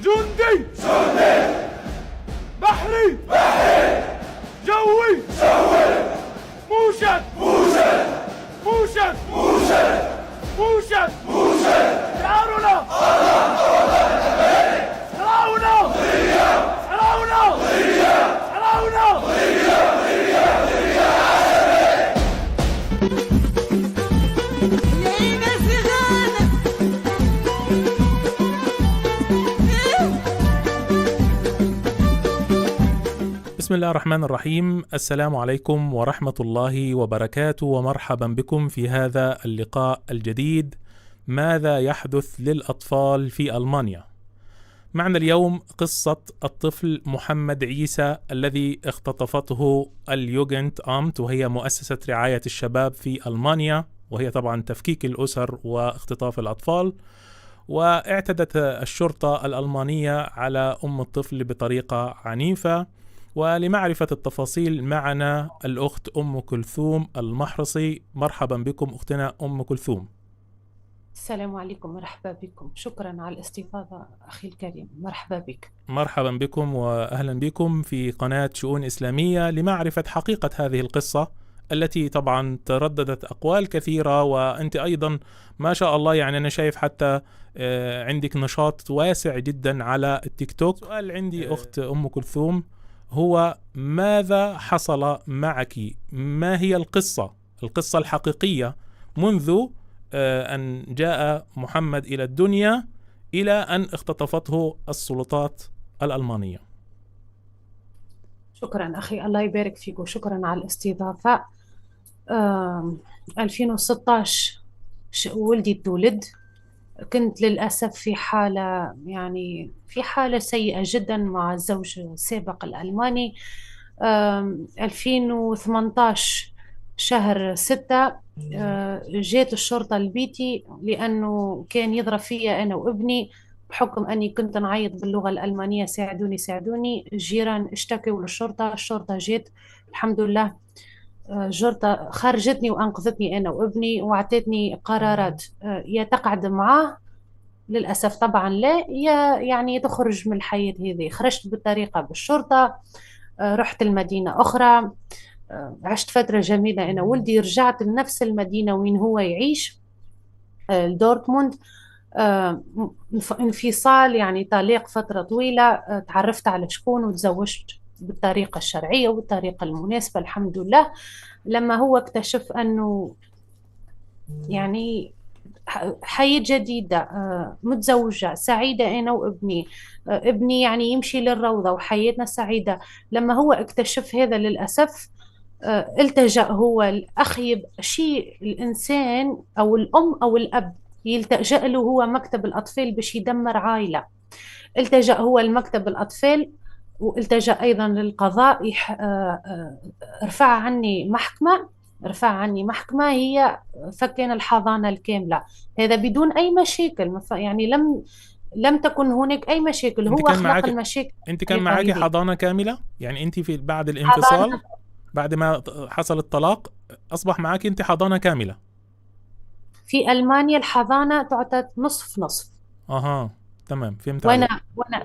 جندي بحري جوي موشد شعارنا بسم الله الرحمن الرحيم. السلام عليكم ورحمة الله وبركاته، ومرحبا بكم في هذا اللقاء الجديد. ماذا يحدث للأطفال في ألمانيا؟ معنا اليوم قصة الطفل محمد عيسى الذي اختطفته اليوجنت أمت، وهي مؤسسة رعاية الشباب في ألمانيا، وهي طبعا تفكيك الأسر واختطاف الأطفال. واعتدت الشرطة الألمانية على أم الطفل بطريقة عنيفة. ولمعرفة التفاصيل معنا الأخت أم كلثوم المحرصي. مرحبا بكم أختنا أم كلثوم. السلام عليكم، مرحبا بكم، شكرا على الاستفاضة أخي الكريم، مرحبا بك. مرحبا بكم وأهلا بكم في قناة شؤون إسلامية لمعرفة حقيقة هذه القصة التي طبعا ترددت أقوال كثيرة، وأنت أيضا ما شاء الله يعني أنا شايف حتى عندك نشاط واسع جدا على التيك توك. سؤال عندي أخت أم كلثوم هو ماذا حصل معك؟ ما هي القصة الحقيقية منذ أن جاء محمد إلى الدنيا إلى أن اختطفته السلطات الألمانية؟ شكرا أخي، الله يبارك فيك، وشكرا على الاستضافة. 2016 ولدي تولد. كنت للأسف في حالة سيئة جدا مع الزوج السابق الألماني. 2018 شهر 6 جات الشرطة لبيتي لأنه كان يضرب فيا أنا وابني، بحكم أني كنت نعيط باللغة الألمانية ساعدوني ساعدوني. الجيران اشتكوا للشرطة، الشرطة جات الحمد لله. الشرطة خرجتني وأنقذتني أنا وابني وعطتني قرارات، يا تقعد معاه للأسف طبعا لا، يا يعني تخرج من الحياة هذه. خرجت بالطريقة بالشرطة، رحت المدينة أخرى، عشت فترة جميلة أنا ولدي. رجعت لنفس المدينة وين هو يعيش، دورتموند. انفصال يعني طليق فترة طويلة. تعرفت على شكون وتزوجت بالطريقة الشرعية والطريقة المناسبة الحمد لله. لما هو اكتشف أنه يعني حياة جديدة، متزوجة سعيدة أنا وابني، ابني يعني يمشي للروضة وحياتنا سعيدة. لما هو اكتشف هذا للأسف التجأ هو الأخيب شيء الإنسان أو الأم أو الأب يلتجأ له هو مكتب الأطفال باش يدمر عائلة. التجأ هو لمكتب الأطفال، والتجأ أيضا للقضاء. رفع عني محكمة هي فكين الحضانة الكاملة، هذا بدون أي مشاكل. يعني لم تكن هناك أي مشاكل، هو خلق المشاكل. أنت كان معك حضانة كاملة؟ يعني أنت في بعد الانفصال حضانة. بعد ما حصل الطلاق أصبح معك أنت حضانة كاملة؟ في ألمانيا الحضانة تعطى نصف نصف. تمام، فهمت وأنا عليك. وأنا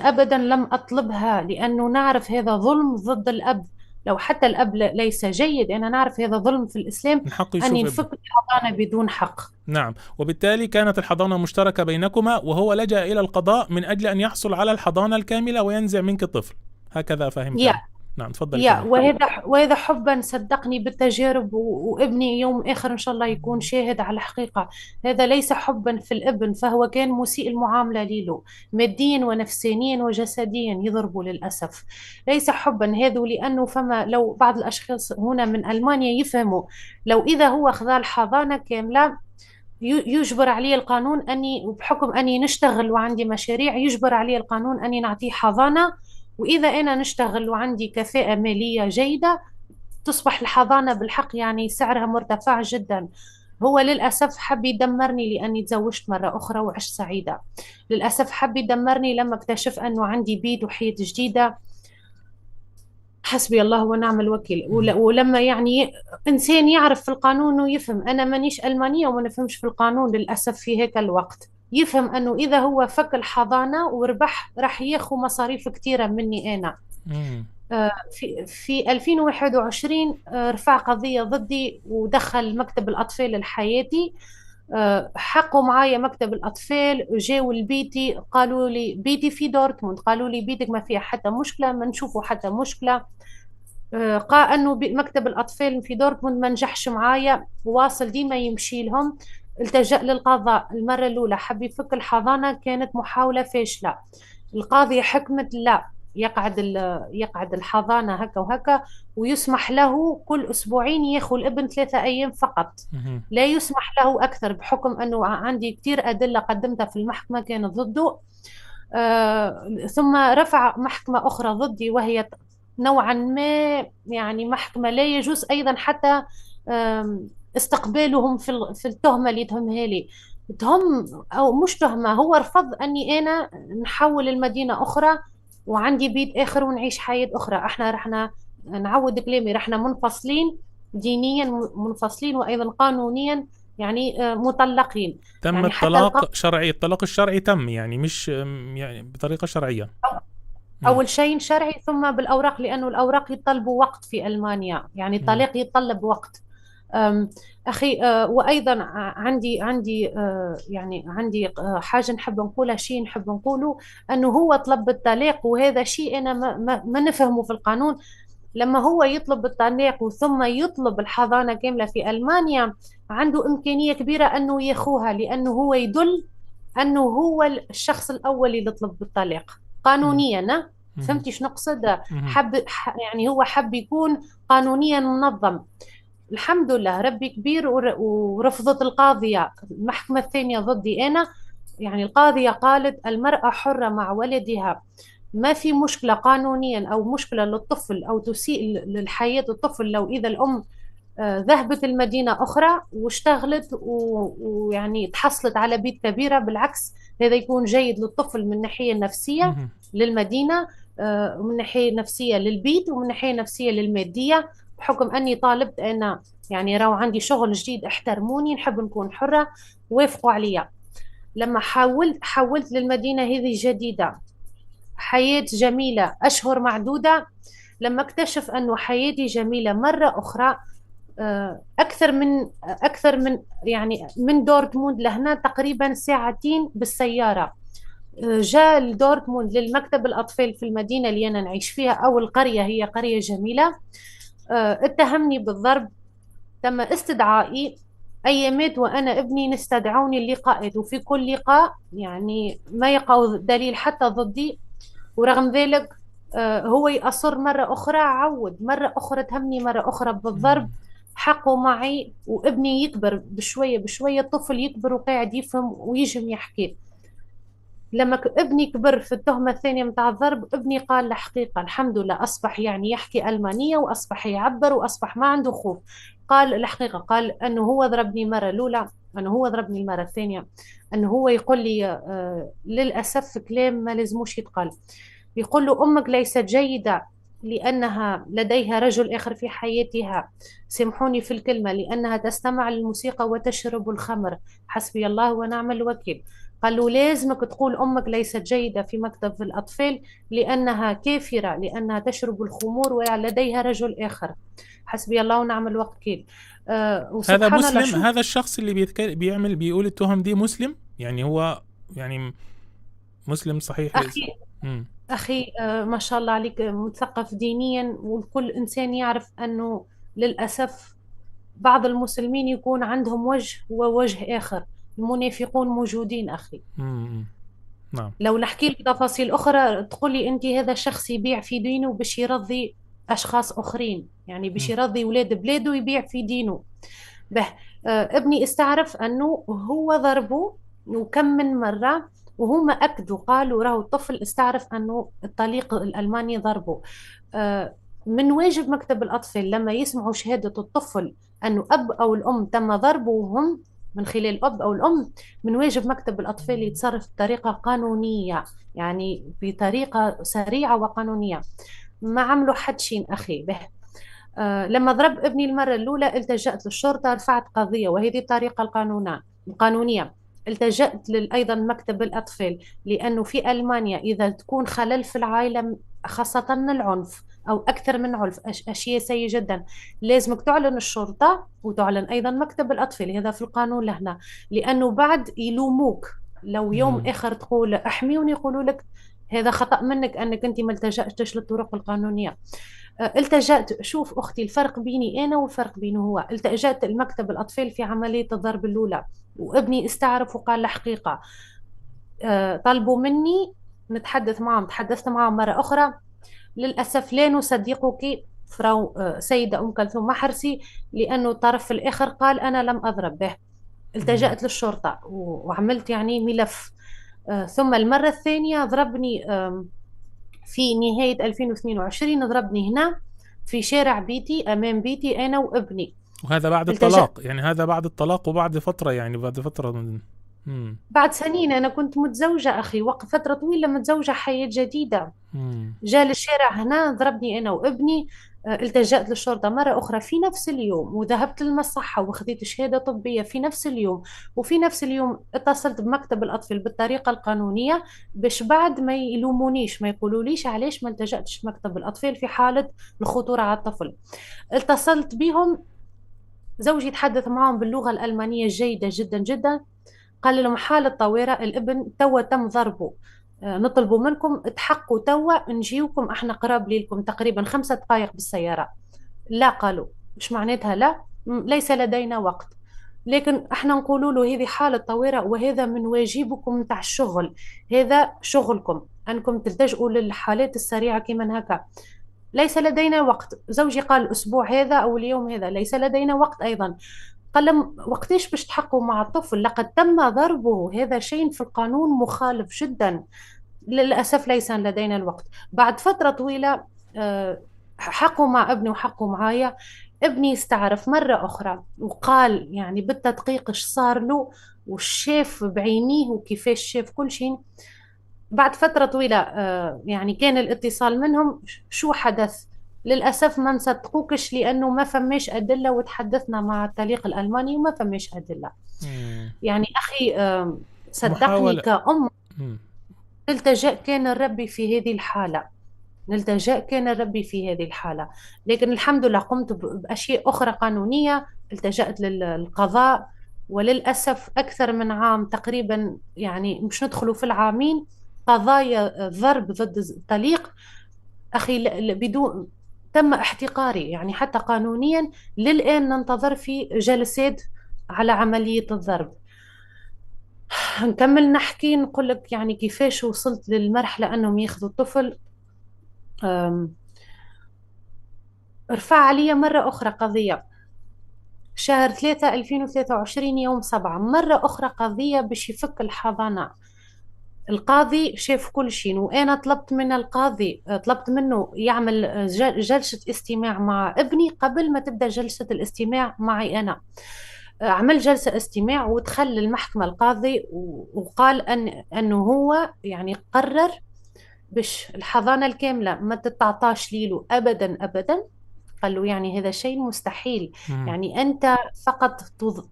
أبدا لم أطلبها، لأنه نعرف هذا ظلم ضد الأب. لو حتى الأب ليس جيد، أنا نعرف هذا ظلم في الإسلام، من حقه أن يشوف ابنه. ينفك الحضانة بدون حق. نعم، وبالتالي كانت الحضانة مشتركة بينكما، وهو لجأ إلى القضاء من أجل أن يحصل على الحضانة الكاملة وينزع منك الطفل، هكذا فهمت أنا. نعم، تفضلي كمان. وهذا حبا صدقني بالتجارب، وابني يوم آخر إن شاء الله يكون شاهد على الحقيقة. هذا ليس حبا في الابن، فهو كان مسيء المعاملة له ماديا ونفسانيا وجسديا، يضربه للأسف. ليس حبا هذا، لأنه فما لو بعض الأشخاص هنا من ألمانيا يفهموا، لو إذا هو خذا الحضانة كاملة يجبر عليه القانون أني، وبحكم أني نشتغل وعندي مشاريع، يجبر عليه القانون أني نعطيه حضانة. وإذا أنا نشتغل وعندي كفاءة مالية جيدة، تصبح الحضانة بالحق يعني سعرها مرتفع جدا. هو للأسف حب يدمرني لأني تزوجت مرة أخرى وعشت سعيدة. للأسف حب يدمرني لما اكتشف أنه عندي بيت وحياة جديدة. حسبي الله ونعم الوكيل. ولما يعني إنسان يعرف في القانون ويفهم، أنا مانيش ألمانية وما نفهمش في القانون للأسف في هيك الوقت. يفهم أنه إذا هو فك الحضانة وربح راح ياخذ مصاريف كتيرة مني أنا. مم. في 2021 رفع قضية ضدي ودخل مكتب الأطفال لحياتي. حقوا معايا مكتب الأطفال، جاوا لبيتي قالوا لي بيتي في دورتموند، قالوا لي بيتك ما فيها حتى مشكلة، ما نشوفوا حتى مشكلة. قال انه مكتب الاطفال في دورتموند ما نجحش معايا، واصل ديما يمشي لهم. التجأ للقضاء المرة الأولى، حب يفك الحضانة، كانت محاولة فاشلة. القاضية حكمت لا، يقعد الحضانة هكا وهكا، ويسمح له كل أسبوعين ياخذ الابن 3 أيام فقط، مم. لا يسمح له أكثر، بحكم أنه عندي كتير أدلة قدمتها في المحكمة كانت ضده. ثم رفع محكمة أخرى ضدي، وهي نوعا ما يعني محكمة لا يجوز أيضا حتى استقبالهم في التهمة اللي تهمها لي. تهم أو مش تهمة، هو رفض أني أنا نحول المدينة أخرى وعندي بيت آخر ونعيش حياة أخرى. احنا رحنا، نعود كلامي، رحنا منفصلين دينيا، منفصلين وأيضا قانونيا، يعني مطلقين. تم يعني حتى الطلاق شرعي، الطلاق الشرعي تم يعني مش يعني بطريقة شرعية. مم. أول شيء شرعي ثم بالأوراق، لأنه الأوراق يتطلبوا وقت في ألمانيا، يعني مم. الطلاق يتطلب وقت. أخي، وأيضا عندي يعني عندي حاجة نحب نقولها، شيء نحب نقوله، أنه هو طلب الطلاق، وهذا شيء أنا ما نفهمه في القانون. لما هو يطلب الطلاق ثم يطلب الحضانة كاملة في ألمانيا، عنده إمكانية كبيرة أنه يخوها، لأنه هو يدل أنه هو الشخص الأول اللي طلب بالطلاق مم. قانونيا. مم. فهمتي شو نقصد؟ مم. يعني هو حب يكون قانونيا منظم. الحمد لله ربي كبير، ورفضت القاضية المحكمة الثانية ضدي أنا. يعني القاضية قالت المرأة حرة مع ولدها، ما في مشكلة قانونيا أو مشكلة للطفل أو تسيء للحياة الطفل لو إذا الأم ذهبت المدينة أخرى واشتغلت ويعني تحصلت على بيت كبيرة. بالعكس، هذا يكون جيد للطفل من الناحية النفسية مم. للمدينة، ومن ناحية نفسية للبيت، ومن ناحية نفسية للمادية، بحكم أني طالبت أنا يعني راهو عندي شغل جديد، احترموني، نحب نكون حرة، وافقوا عليا. لما حولت للمدينة هذه الجديدة، حياة جميلة أشهر معدودة. لما اكتشف أنه حياتي جميلة مرة أخرى، أكثر من يعني من دورتموند لهنا تقريبا ساعتين بالسيارة. جاء لدورتموند للمكتب الأطفال في المدينة اللي أنا نعيش فيها، أو القرية، هي قرية جميلة. اتهمني بالضرب، تم استدعائي أيامات وأنا ابني نستدعوني اللقاءات، وفي كل لقاء يعني ما يقع دليل حتى ضدي. ورغم ذلك هو يأصر مرة أخرى، عود مرة أخرى تهمني مرة أخرى بالضرب. مم. حقه معي، وابني يكبر بشوية بشوية، الطفل يكبر وقاعد يفهم ويجم يحكي. لما ابني كبر في التهمة الثانية متاع الضرب، ابني قال الحقيقة الحمد لله، أصبح يعني يحكي ألمانية وأصبح يعبر وأصبح ما عنده خوف. قال الحقيقة، قال أنه هو ضربني مرة الأولى، أنه هو ضربني المرة الثانية، أنه هو يقول لي للأسف كلام ما لازموش يتقال. يقول له أمك ليست جيدة لأنها لديها رجل آخر في حياتها، سامحوني في الكلمة، لأنها تستمع للموسيقى وتشرب الخمر، حسبي الله ونعم الوكيل. قال له لازمك تقول أمك ليست جيدة في مكتب الأطفال لأنها كافرة، لأنها تشرب الخمور ولديها رجل آخر، حسبي الله ونعم الوكيل. هذا وسبحان الله مسلم؟ شوف. هذا الشخص اللي بيقول التهم دي مسلم؟ يعني هو يعني مسلم صحيح؟ أخي مم. أخي ما شاء الله عليك، مثقف دينيا، وكل إنسان يعرف أنه للأسف بعض المسلمين يكون عندهم وجه ووجه آخر. المنافقون موجودين أخي. مم. نعم. لو نحكي لك تفاصيل أخرى تقولي أنت هذا الشخص يبيع في دينه باش يرضي أشخاص آخرين، يعني باش مم. يرضي ولاد بلاده يبيع في دينه. به ابني استعرف أنه هو ضربه وكم من مرة، وهم أكدوا قالوا راهو الطفل استعرف أنه الطليق الألماني ضربه. من واجب مكتب الأطفال لما يسمعوا شهادة الطفل أنه أب أو الأم تم ضربهم من خلال الأب أو الأم، من واجب مكتب الأطفال يتصرف بطريقة قانونية، يعني بطريقة سريعة وقانونية. ما عملوا حد شيء أخي به. لما ضرب ابني المرة الأولى التجأت للشرطة، رفعت قضية، وهذه الطريقة القانونية. التجأت أيضا مكتب الأطفال، لأنه في ألمانيا إذا تكون خلل في العائلة، خاصة العنف أو أكثر من عنف، أشياء سيئة جدا، لازمك تعلن الشرطة وتعلن أيضا مكتب الأطفال، هذا في القانون لهنا، لأنه بعد يلوموك لو يوم مم. آخر تقول احميوني يقولوا لك هذا خطأ منك أنك أنت ما التجأتش للطرق القانونية. التجأت، شوف أختي الفرق بيني أنا والفرق بينه هو، التجأت المكتب الأطفال في عملية الضرب الأولى، وابني استعرف وقال الحقيقة. طلبوا مني نتحدث معهم، تحدثت معهم مرة أخرى، للأسف لا نصدقك فراو سيدة أم كلثوم محرسي، لأنه الطرف الآخر قال أنا لم أضرب به. مم. التجأت للشرطة وعملت يعني ملف. ثم المرة الثانية ضربني في نهاية 2022، ضربني هنا في شارع بيتي أمام بيتي أنا وابني. وهذا بعد التجأت الطلاق، يعني هذا بعد الطلاق وبعد فترة، يعني بعد فترة من. مم. بعد سنين، أنا كنت متزوجة أخي، وقت فترة طويلة متزوجة، حياة جديدة. مم. جاء للشارع هنا ضربني أنا وابني. التجأت للشرطة مرة أخرى في نفس اليوم، وذهبت للمصحة وخذيت شهادة طبية في نفس اليوم، وفي نفس اليوم اتصلت بمكتب الأطفال بالطريقة القانونية، باش بعد ما يلومونيش، ما يقولوليش علاش ما التجأتش مكتب الأطفال في حالة الخطورة على الطفل. اتصلت بهم، زوجي يتحدث معهم باللغة الألمانية جيدة جدا جدا، قال لهم حالة طوارئ، الابن توا تم ضربه، نطلبوا منكم تحقوا توا نجيوكم، احنا قراب لكم تقريبا 5 دقائق بالسيارة. لا، قالوا مش معناتها لا، ليس لدينا وقت، لكن احنا نقولوا له هذه حالة طوارئ وهذا من واجبكم متاع الشغل، هذا شغلكم انكم تلتجئوا للحالات السريعة كما هكا. ليس لدينا وقت. زوجي قال الأسبوع هذا أو اليوم هذا، ليس لدينا وقت أيضا. قال لهم وقتاش باش تحقوا مع الطفل، لقد تم ضربه، هذا شيء في القانون مخالف جدا. للأسف ليس لدينا الوقت. بعد فترة طويلة حقوا مع ابني وحقوا معايا. ابني استعرف مرة أخرى وقال يعني بالتدقيق إيش صار له، وشاف بعينيه وكيفاش شاف كل شيء. بعد فترة طويلة يعني كان الاتصال منهم شو حدث. للأسف ما نصدقوكش لأنه ما فماش أدلة، وتحدثنا مع التاريخ الألماني وما فماش أدلة. مم. يعني أخي صدقني محاولة. كأم مم. نلتجأ كان الربي في هذه الحالة، نلتجأ كان الربي في هذه الحالة. لكن الحمد لله قمت بأشياء أخرى قانونية، التجأت للقضاء، وللأسف أكثر من عام تقريبا، يعني مش ندخلوا في العامين، قضايا ضرب ضد الطليق أخي بدون، تم احتقاري يعني حتى قانونيا. للآن ننتظر في جلسات على عملية الضرب. نكمل نحكي نقول لك يعني كيفاش وصلت للمرحلة أنهم ياخذوا الطفل. أم، رفع علي مرة أخرى قضية شهر 3 2023 يوم 7، مرة أخرى قضية باش يفك الحضانة. القاضي شاف كل شيء، وأنا طلبت من القاضي، طلبت منه يعمل جلسة استماع مع ابني قبل ما تبدأ جلسة الاستماع معي أنا. عمل جلسة استماع ودخل المحكمة القاضي وقال أنه هو يعني قرر باش الحضانة الكاملة ما تتعطاش ليلو أبدا أبدا. قال له يعني هذا شيء مستحيل، مم. يعني أنت فقط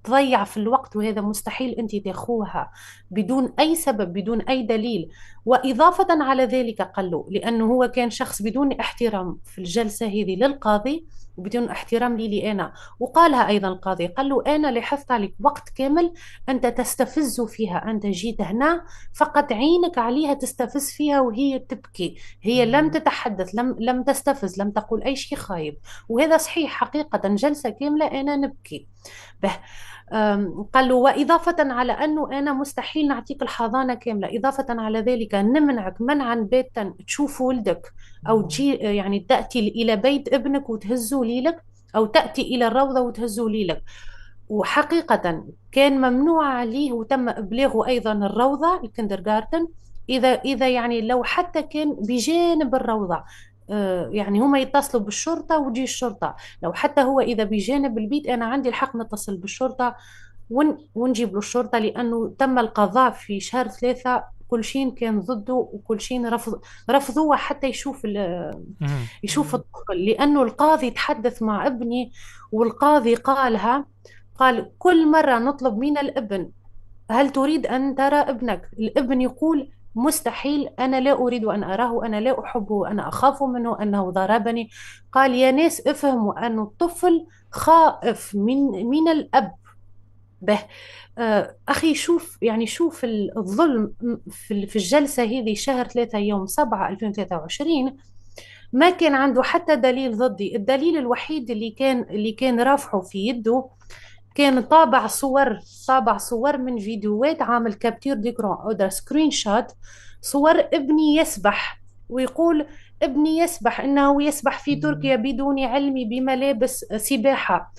تضيع في الوقت، وهذا مستحيل أنت تاخوها بدون أي سبب بدون أي دليل. وإضافة على ذلك قال له لأنه هو كان شخص بدون احترام في الجلسة هذه للقاضي وبدون احترام لي أنا. وقالها أيضا القاضي، قال له أنا لاحظت عليك وقت كامل أنت تستفز فيها، أنت جيت هنا فقط عينك عليها تستفز فيها وهي تبكي، هي لم مم. تتحدث، لم تستفز، لم تقول أي شيء خايب. وهذا صحيح حقيقة، جلسة كاملة أنا نبكي به. قال له وإضافة على أنه أنا مستحيل نعطيك الحضانة كاملة، إضافة على ذلك نمنعك منعا باتا تشوف ولدك، أو مم. تجي يعني تأتي إلى بيت ابنك وتهزه ليلك، أو تأتي إلى الروضة وتهزه ليلك. وحقيقة كان ممنوع عليه وتم إبلاغه أيضا الروضة الكندرغارتن، إذا يعني لو حتى كان بجانب الروضة، يعني هما يتصلوا بالشرطة وتجي الشرطة. لو حتى هو إذا بجانب البيت أنا عندي الحق نتصل بالشرطة ونجيب له الشرطة، لأنه تم القضاء في شهر 3، كل شيء كان ضده وكل شيء رفضوه حتى مم. يشوف الطفل، لأنه القاضي تحدث مع ابني، والقاضي قالها، قال كل مرة نطلب من الابن هل تريد أن ترى ابنك؟ الابن يقول مستحيل، أنا لا أريد أن أراه، أنا لا أحبه، أنا أخاف منه، أنه ضربني. قال يا ناس افهموا أن الطفل خائف من الأب. به أخي شوف، يعني شوف الظلم في الجلسة هذه شهر 3 يوم 7 2023. ما كان عنده حتى دليل ضدي. الدليل الوحيد اللي كان رافعه في يده كان طابع صور من فيديوهات، عامل كابتير ديكرون او ده سكرين شوت، صور ابني يسبح، ويقول ابني يسبح، انه يسبح في تركيا بدون علمي بملابس سباحة.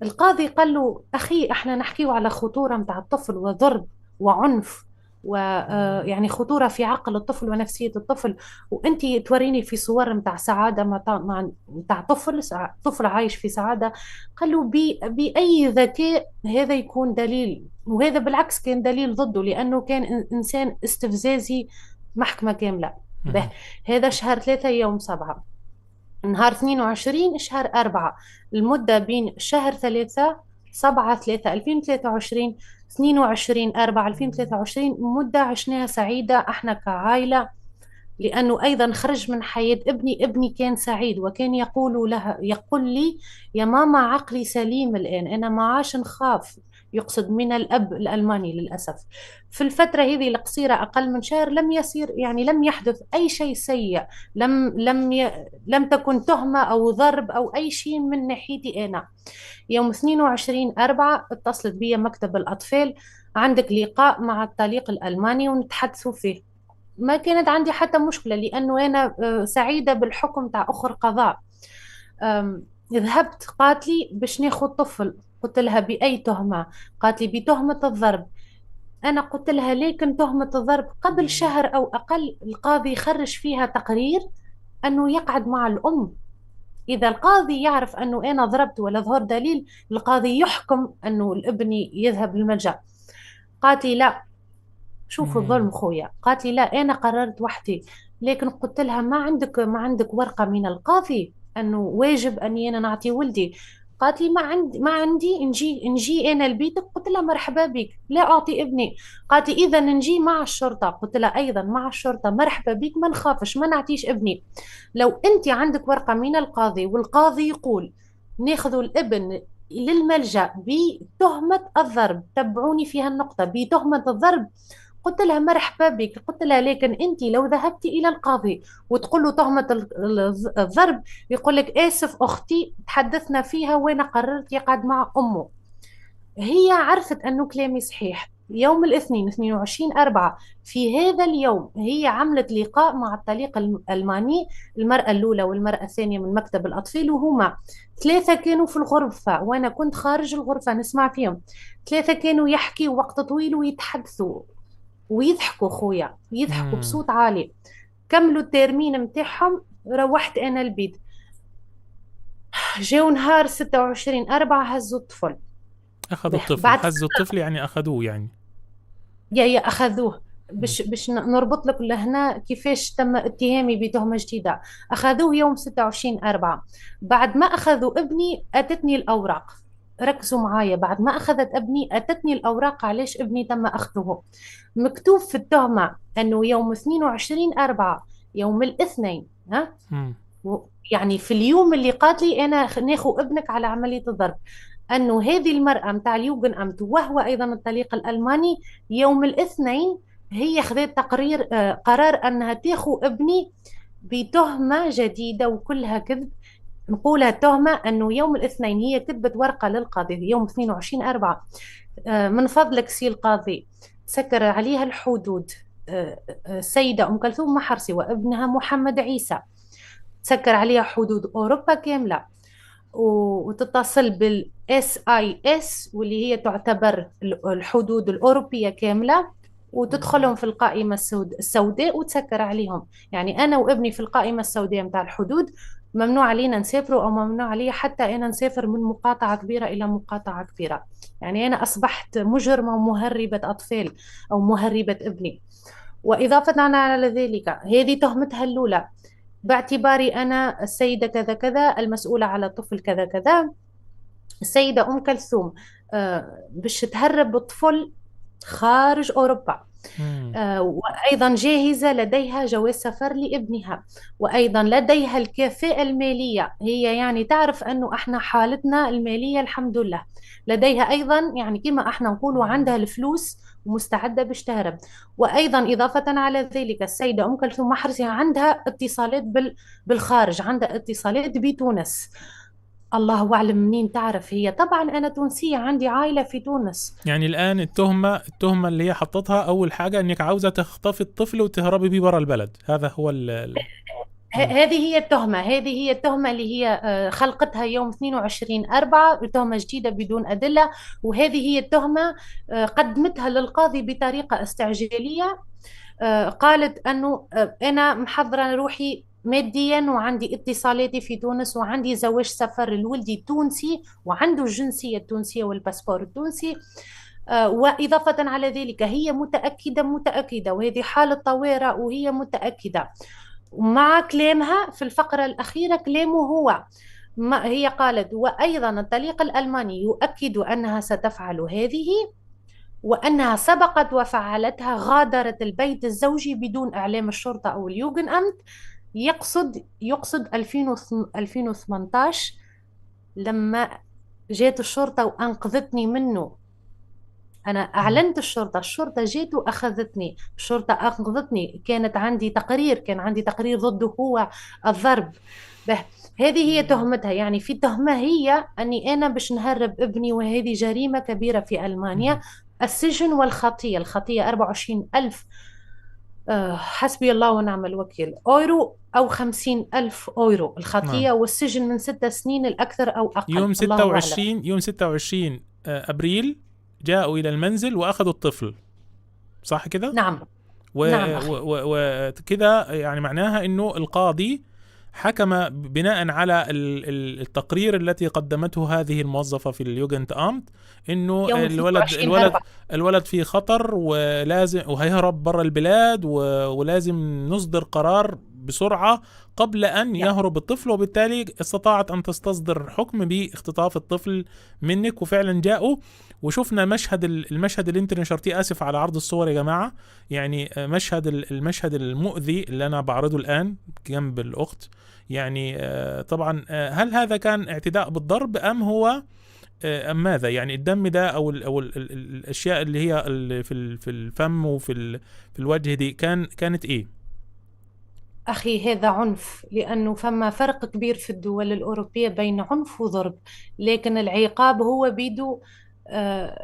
القاضي قال له أخي احنا نحكيه على خطورة متاع الطفل وضرب وعنف، ويعني خطورة في عقل الطفل ونفسية الطفل، وانت توريني في صور متاع سعادة متاع طفل عايش في سعادة. قال له بأي ذكاء هذا يكون دليل؟ وهذا بالعكس كان دليل ضده، لأنه كان إنسان استفزازي محكمة كاملة. به هذا شهر 3 يوم 7. نهار 22 شهر 4، المدة بين شهر 3 7 3 2023 22 4 2023 مدة عشناها سعيدة احنا كعائلة، لأنه أيضا خرج من حياة ابني كان سعيد، وكان يقول لي يا ماما عقلي سليم الآن، أنا ما عادش نخاف. يقصد من الأب الألماني للأسف. في الفترة هذه القصيرة أقل من شهر لم يصير، يعني لم يحدث أي شيء سيء. لم تكن تهمة أو ضرب أو أي شيء من ناحيتي أنا. يوم 22/4 اتصلت بي مكتب الأطفال، عندك لقاء مع الطليق الألماني ونتحدثوا فيه. ما كانت عندي حتى مشكلة، لأنه أنا سعيدة بالحكم تاع أخر قضاء. ذهبت، قالت لي باش ناخذ طفل. قلت لها بأي تهمة؟ قالت لي بتهمة الضرب. أنا قلت لها لكن تهمة الضرب قبل شهر أو أقل القاضي يخرج فيها تقرير أنه يقعد مع الأم. إذا القاضي يعرف أنه أنا ضربت ولا ظهر دليل، القاضي يحكم أنه الابن يذهب للملجأ. قالت لي لا، شوف الظلم خويا. قالت لي لا انا قررت وحدي. لكن قلت لها ما عندك ورقة من القاضي انه واجب اني انا نعطي ولدي؟ قالت لي ما عندي نجي انا لبيتك. قلت لها مرحبا بك، لا اعطي ابني. قالت لي اذا نجي مع الشرطة. قلت لها ايضا مع الشرطة مرحبا بك، ما نخافش ما نعطيش ابني. لو انت عندك ورقة من القاضي والقاضي يقول ناخذ الابن للملجأ بتهمة الضرب، تبعوني في هالنقطة، بتهمة الضرب، قلت لها مرحبا بك. قلت لها لكن انت لو ذهبتي الى القاضي وتقول له تهمة الضرب، يقول لك اسف اختي تحدثنا فيها وانا قررت يقعد مع امه. هي عرفت انه كلامي صحيح. يوم الاثنين 22/4 في هذا اليوم هي عملت لقاء مع الطليق الألماني، المرأة الأولى والمرأة الثانية من مكتب الأطفال، وهما ثلاثة كانوا في الغرفة وأنا كنت خارج الغرفة نسمع فيهم. ثلاثة كانوا يحكي وقت طويل ويتحدثوا ويضحكوا خويا، يضحكوا بصوت عالي. كملوا الترمين متاعهم، روحت انا البيت. جاو نهار 26/4 هزوا الطفل. أخذوا الطفل، بعد هزوا الطفل يعني أخذوه يعني. يا اخذوه. باش نربط لك لهنا كيفاش تم اتهامي بتهمة جديدة. اخذوه يوم 26/4. بعد ما اخذوا ابني اتتني الاوراق. ركزوا معايا، بعد ما اخذت ابني اتتني الاوراق علاش ابني تم اخذه. مكتوب في التهمة انه يوم 22/4 يوم الاثنين، ها، يعني في اليوم اللي قالت لي انا ناخذ ابنك على عملية الضرب، أنه هذه المرأة متاع اليوجن أمت وهو أيضا الطليق الألماني يوم الاثنين هي خذت تقرير قرار أنها تاخو ابني بتهمة جديدة وكلها كذب. نقولها تهمة أنه يوم الاثنين هي كتبت ورقة للقاضي يوم 22/4، من فضلك سي القاضي سكر عليها الحدود السيدة أم كلثوم محرسي وابنها محمد عيسى، سكر عليها حدود أوروبا كاملة، وتتصل بالاس اي اس واللي هي تعتبر الحدود الأوروبية كاملة، وتدخلهم في القائمة السوداء وتسكر عليهم. يعني أنا وابني في القائمة السوداء متاع الحدود، ممنوع علينا نسافروا أو ممنوع علي حتى أنا نسافر من مقاطعة كبيرة إلى مقاطعة كبيرة. يعني أنا أصبحت مجرمة ومهربة أطفال أو مهربة ابني. وإضافة على ذلك هذه تهمتها الأولى، باعتباري أنا السيدة كذا كذا المسؤولة على الطفل كذا كذا. السيدة أم كلثوم باش تهرب الطفل خارج أوروبا. مم. وأيضا جاهزة، لديها جواز سفر لابنها، وأيضا لديها الكفاءة المالية. هي يعني تعرف أنه إحنا حالتنا المالية الحمد لله. لديها أيضا يعني كما إحنا نقول عندها الفلوس ومستعدة باش تهرب. وأيضا إضافة على ذلك السيدة أم كلثوم محرز عندها اتصالات بالخارج، عندها اتصالات بتونس. الله أعلم منين تعرف هي. طبعا أنا تونسية، عندي عائلة في تونس. يعني الآن التهمة اللي هي حطتها أول حاجة إنك عاوزة تخطفي الطفل وتهربي بيه برا البلد، هذا هو مم. هذه هي التهمة، هذه هي التهمة اللي هي خلقتها يوم 22/4، تهمة جديدة بدون أدلة. وهذه هي التهمة قدمتها للقاضي بطريقة استعجالية. قالت أنه أنا محضرة روحي ماديا، وعندي اتصالاتي في تونس، وعندي زواج سفر لولدي تونسي، وعنده الجنسية التونسية والباسبور التونسي. وإضافة على ذلك هي متأكدة، وهذه حالة طوارئ وهي متأكدة. ومع كلامها في الفقرة الأخيرة، كلامه هو ما هي قالت: وأيضا الطليق الألماني يؤكد أنها ستفعل هذه، وأنها سبقت وفعلتها، غادرت البيت الزوجي بدون إعلام الشرطة أو اليوغن أمت. يقصد 2018 لما جات الشرطة وأنقذتني منه. أنا مم. أعلنت الشرطة جيت وأخذتني، الشرطة أنقذتني. كان عندي تقرير ضده هو، الضرب به. هذه هي تهمتها، يعني في تهمة هي أني أنا باش نهرب ابني، وهذه جريمة كبيرة في ألمانيا. مم. السجن والخطية، الخطية 24 ألف حسبي الله ونعم الوكيل أورو، أو 50 ألف أورو نعم. الخطية، والسجن من 6 سنين الأكثر أو أقل، يوم الله أعلم. 26 أبريل جاءوا إلى المنزل وأخذوا الطفل، صح كده؟ نعم. نعم أخي. وكده يعني معناها انه القاضي حكم بناء على التقرير التي قدمته هذه الموظفة في اليوجنت امت انه يوم الولد 22/4. الولد في خطر ولازم وهيهرب برا البلاد ولازم نصدر قرار بسرعة قبل أن نعم. يهرب الطفل، وبالتالي استطاعت أن تستصدر حكم باختطاف الطفل منك. وفعلا جاءوا وشفنا المشهد اللي انت نشرتيه. اسف على عرض الصور يا جماعه، يعني المشهد المؤذي اللي انا بعرضه الان جنب الاخت. يعني طبعا هل هذا كان اعتداء بالضرب ام هو ام ماذا؟ يعني الدم ده او الاشياء اللي هي اللي في الفم في الوجه دي كانت ايه؟ أخي هذا عنف، لأنه فما فرق كبير في الدول الأوروبية بين عنف وضرب. لكن العقاب هو بيدو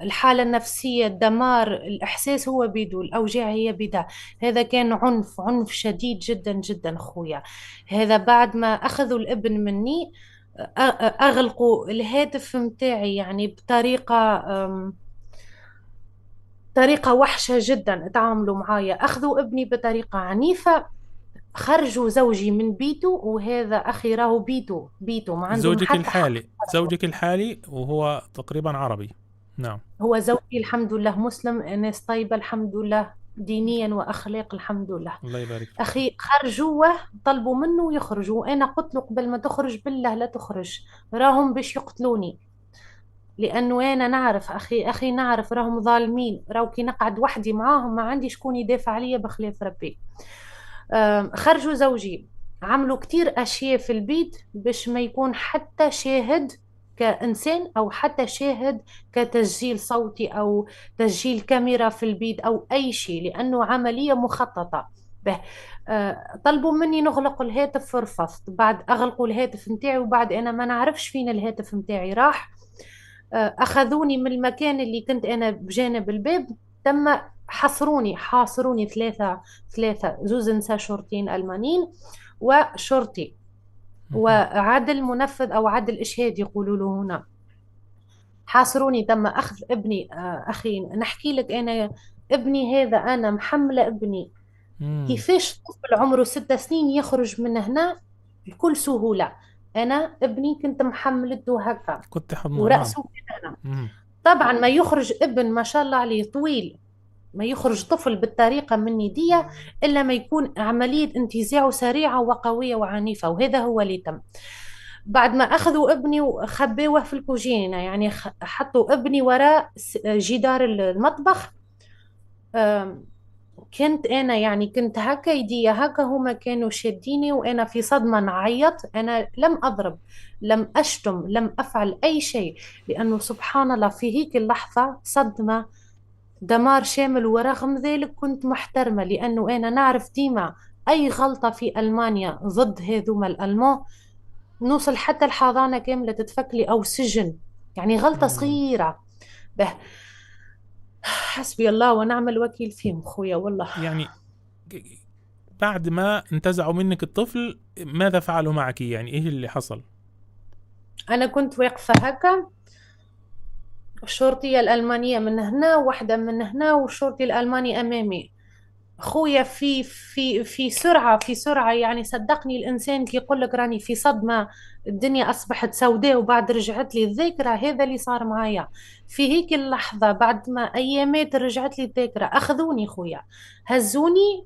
الحالة النفسية، الدمار، الإحساس هو بيدو، الأوجاع هي بدا. هذا كان عنف شديد جدا جدا أخويا. هذا بعد ما أخذوا الابن مني، أغلقوا الهاتف متاعي يعني طريقة وحشة جدا. تعاملوا معايا، أخذوا ابني بطريقة عنيفة، خرجوا زوجي من بيته. وهذا أخي راهو بيته ما عندهم حتى حق. زوجك الحالي وهو تقريبا عربي؟ نعم. هو زوجي الحمد لله مسلم، ناس طيبة الحمد لله، دينيا وأخلاق الحمد لله. الله يبارك فيك. أخي خرجوه، طلبوا منه يخرج، وأنا قلت له قبل ما تخرج بالله لا تخرج، راهم باش يقتلوني. لأنه أنا نعرف أخي نعرف راهم ظالمين، راهو كي نقعد وحدي معاهم ما عندي شكون يدافع عليا بخلاف ربي. خرجوا زوجي، عملوا كتير أشياء في البيت باش ما يكون حتى شاهد كإنسان، أو حتى شاهد كتسجيل صوتي أو تسجيل كاميرا في البيت أو أي شيء، لأنه عملية مخططة. به طلبوا مني نغلق الهاتف، رفضت. بعد أغلقوا الهاتف متاعي، وبعد أنا ما نعرفش فين الهاتف متاعي راح. أخذوني من المكان اللي كنت أنا بجانب الباب. تم حاصروني ثلاثة زوز نساء شرطيين ألمانيين وشرطي مهم. وعدل منفذ أو عدل إشهاد يقولوا له هنا. حاصروني، تم أخذ ابني. أخي نحكي لك أنا، ابني هذا أنا محملة ابني. مم. كيفاش طفل عمره 6 سنين يخرج من هنا بكل سهولة؟ أنا ابني كنت محملته هكا كنت حضنه، نعم. ورأسه كده. مم. طبعا ما يخرج ابن ما شاء الله عليه طويل، ما يخرج طفل بالطريقة من يدية إلا ما يكون عملية انتزاعه سريعة وقوية وعنيفة، وهذا هو اللي تم. بعد ما أخذوا ابني وخبوه في الكوجينة، يعني حطوا ابني وراء جدار المطبخ، أم، كنت أنا يعني كنت هكا يدي هكا، هما كانوا شاديني وأنا في صدمة نعيط. أنا لم أضرب، لم أشتم، لم أفعل أي شيء، لأنه سبحان الله في هيك اللحظة صدمة، دمار شامل. ورغم ذلك كنت محترمة، لأنه أنا نعرف ديما أي غلطة في ألمانيا ضد هذوما الألمان نوصل حتى الحضانة كاملة تتفكلي أو سجن، يعني غلطة مم. صغيرة. به، حسبي الله ونعم الوكيل فيهم خويا والله. يعني بعد ما انتزعوا منك الطفل ماذا فعلوا معك؟ يعني ايش اللي حصل؟ أنا كنت واقفة هكا، الشرطية الألمانية من هنا، واحدة من هنا، والشرطي الألماني أمامي. خويا في سرعة، في سرعة، يعني صدقني الإنسان كي يقول لك راني في صدمة، الدنيا أصبحت سوداء وبعد رجعت لي الذاكرة، هذا اللي صار معايا في هيك اللحظة. بعد ما أيامات رجعت لي الذاكرة، أخذوني خويا، هزوني.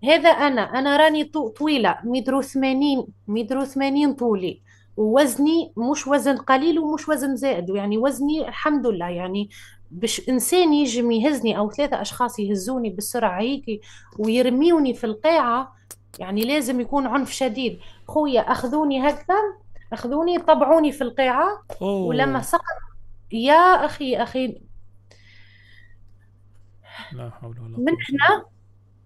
هذا أنا راني طويلة، متر وثمانين، متر وثمانين طولي، ووزني مش وزن قليل ومش وزن زائد، يعني وزني الحمد لله. يعني باش إنسان يجي يهزني أو ثلاثة أشخاص يهزوني بالسرعة هيك ويرميوني في القاعة، يعني لازم يكون عنف شديد. خويا أخذوني هكذا، أخذوني طبعوني في القاعة. ولما اوه، سقط، يا أخي، لا حول ولا من قوة الا هنا،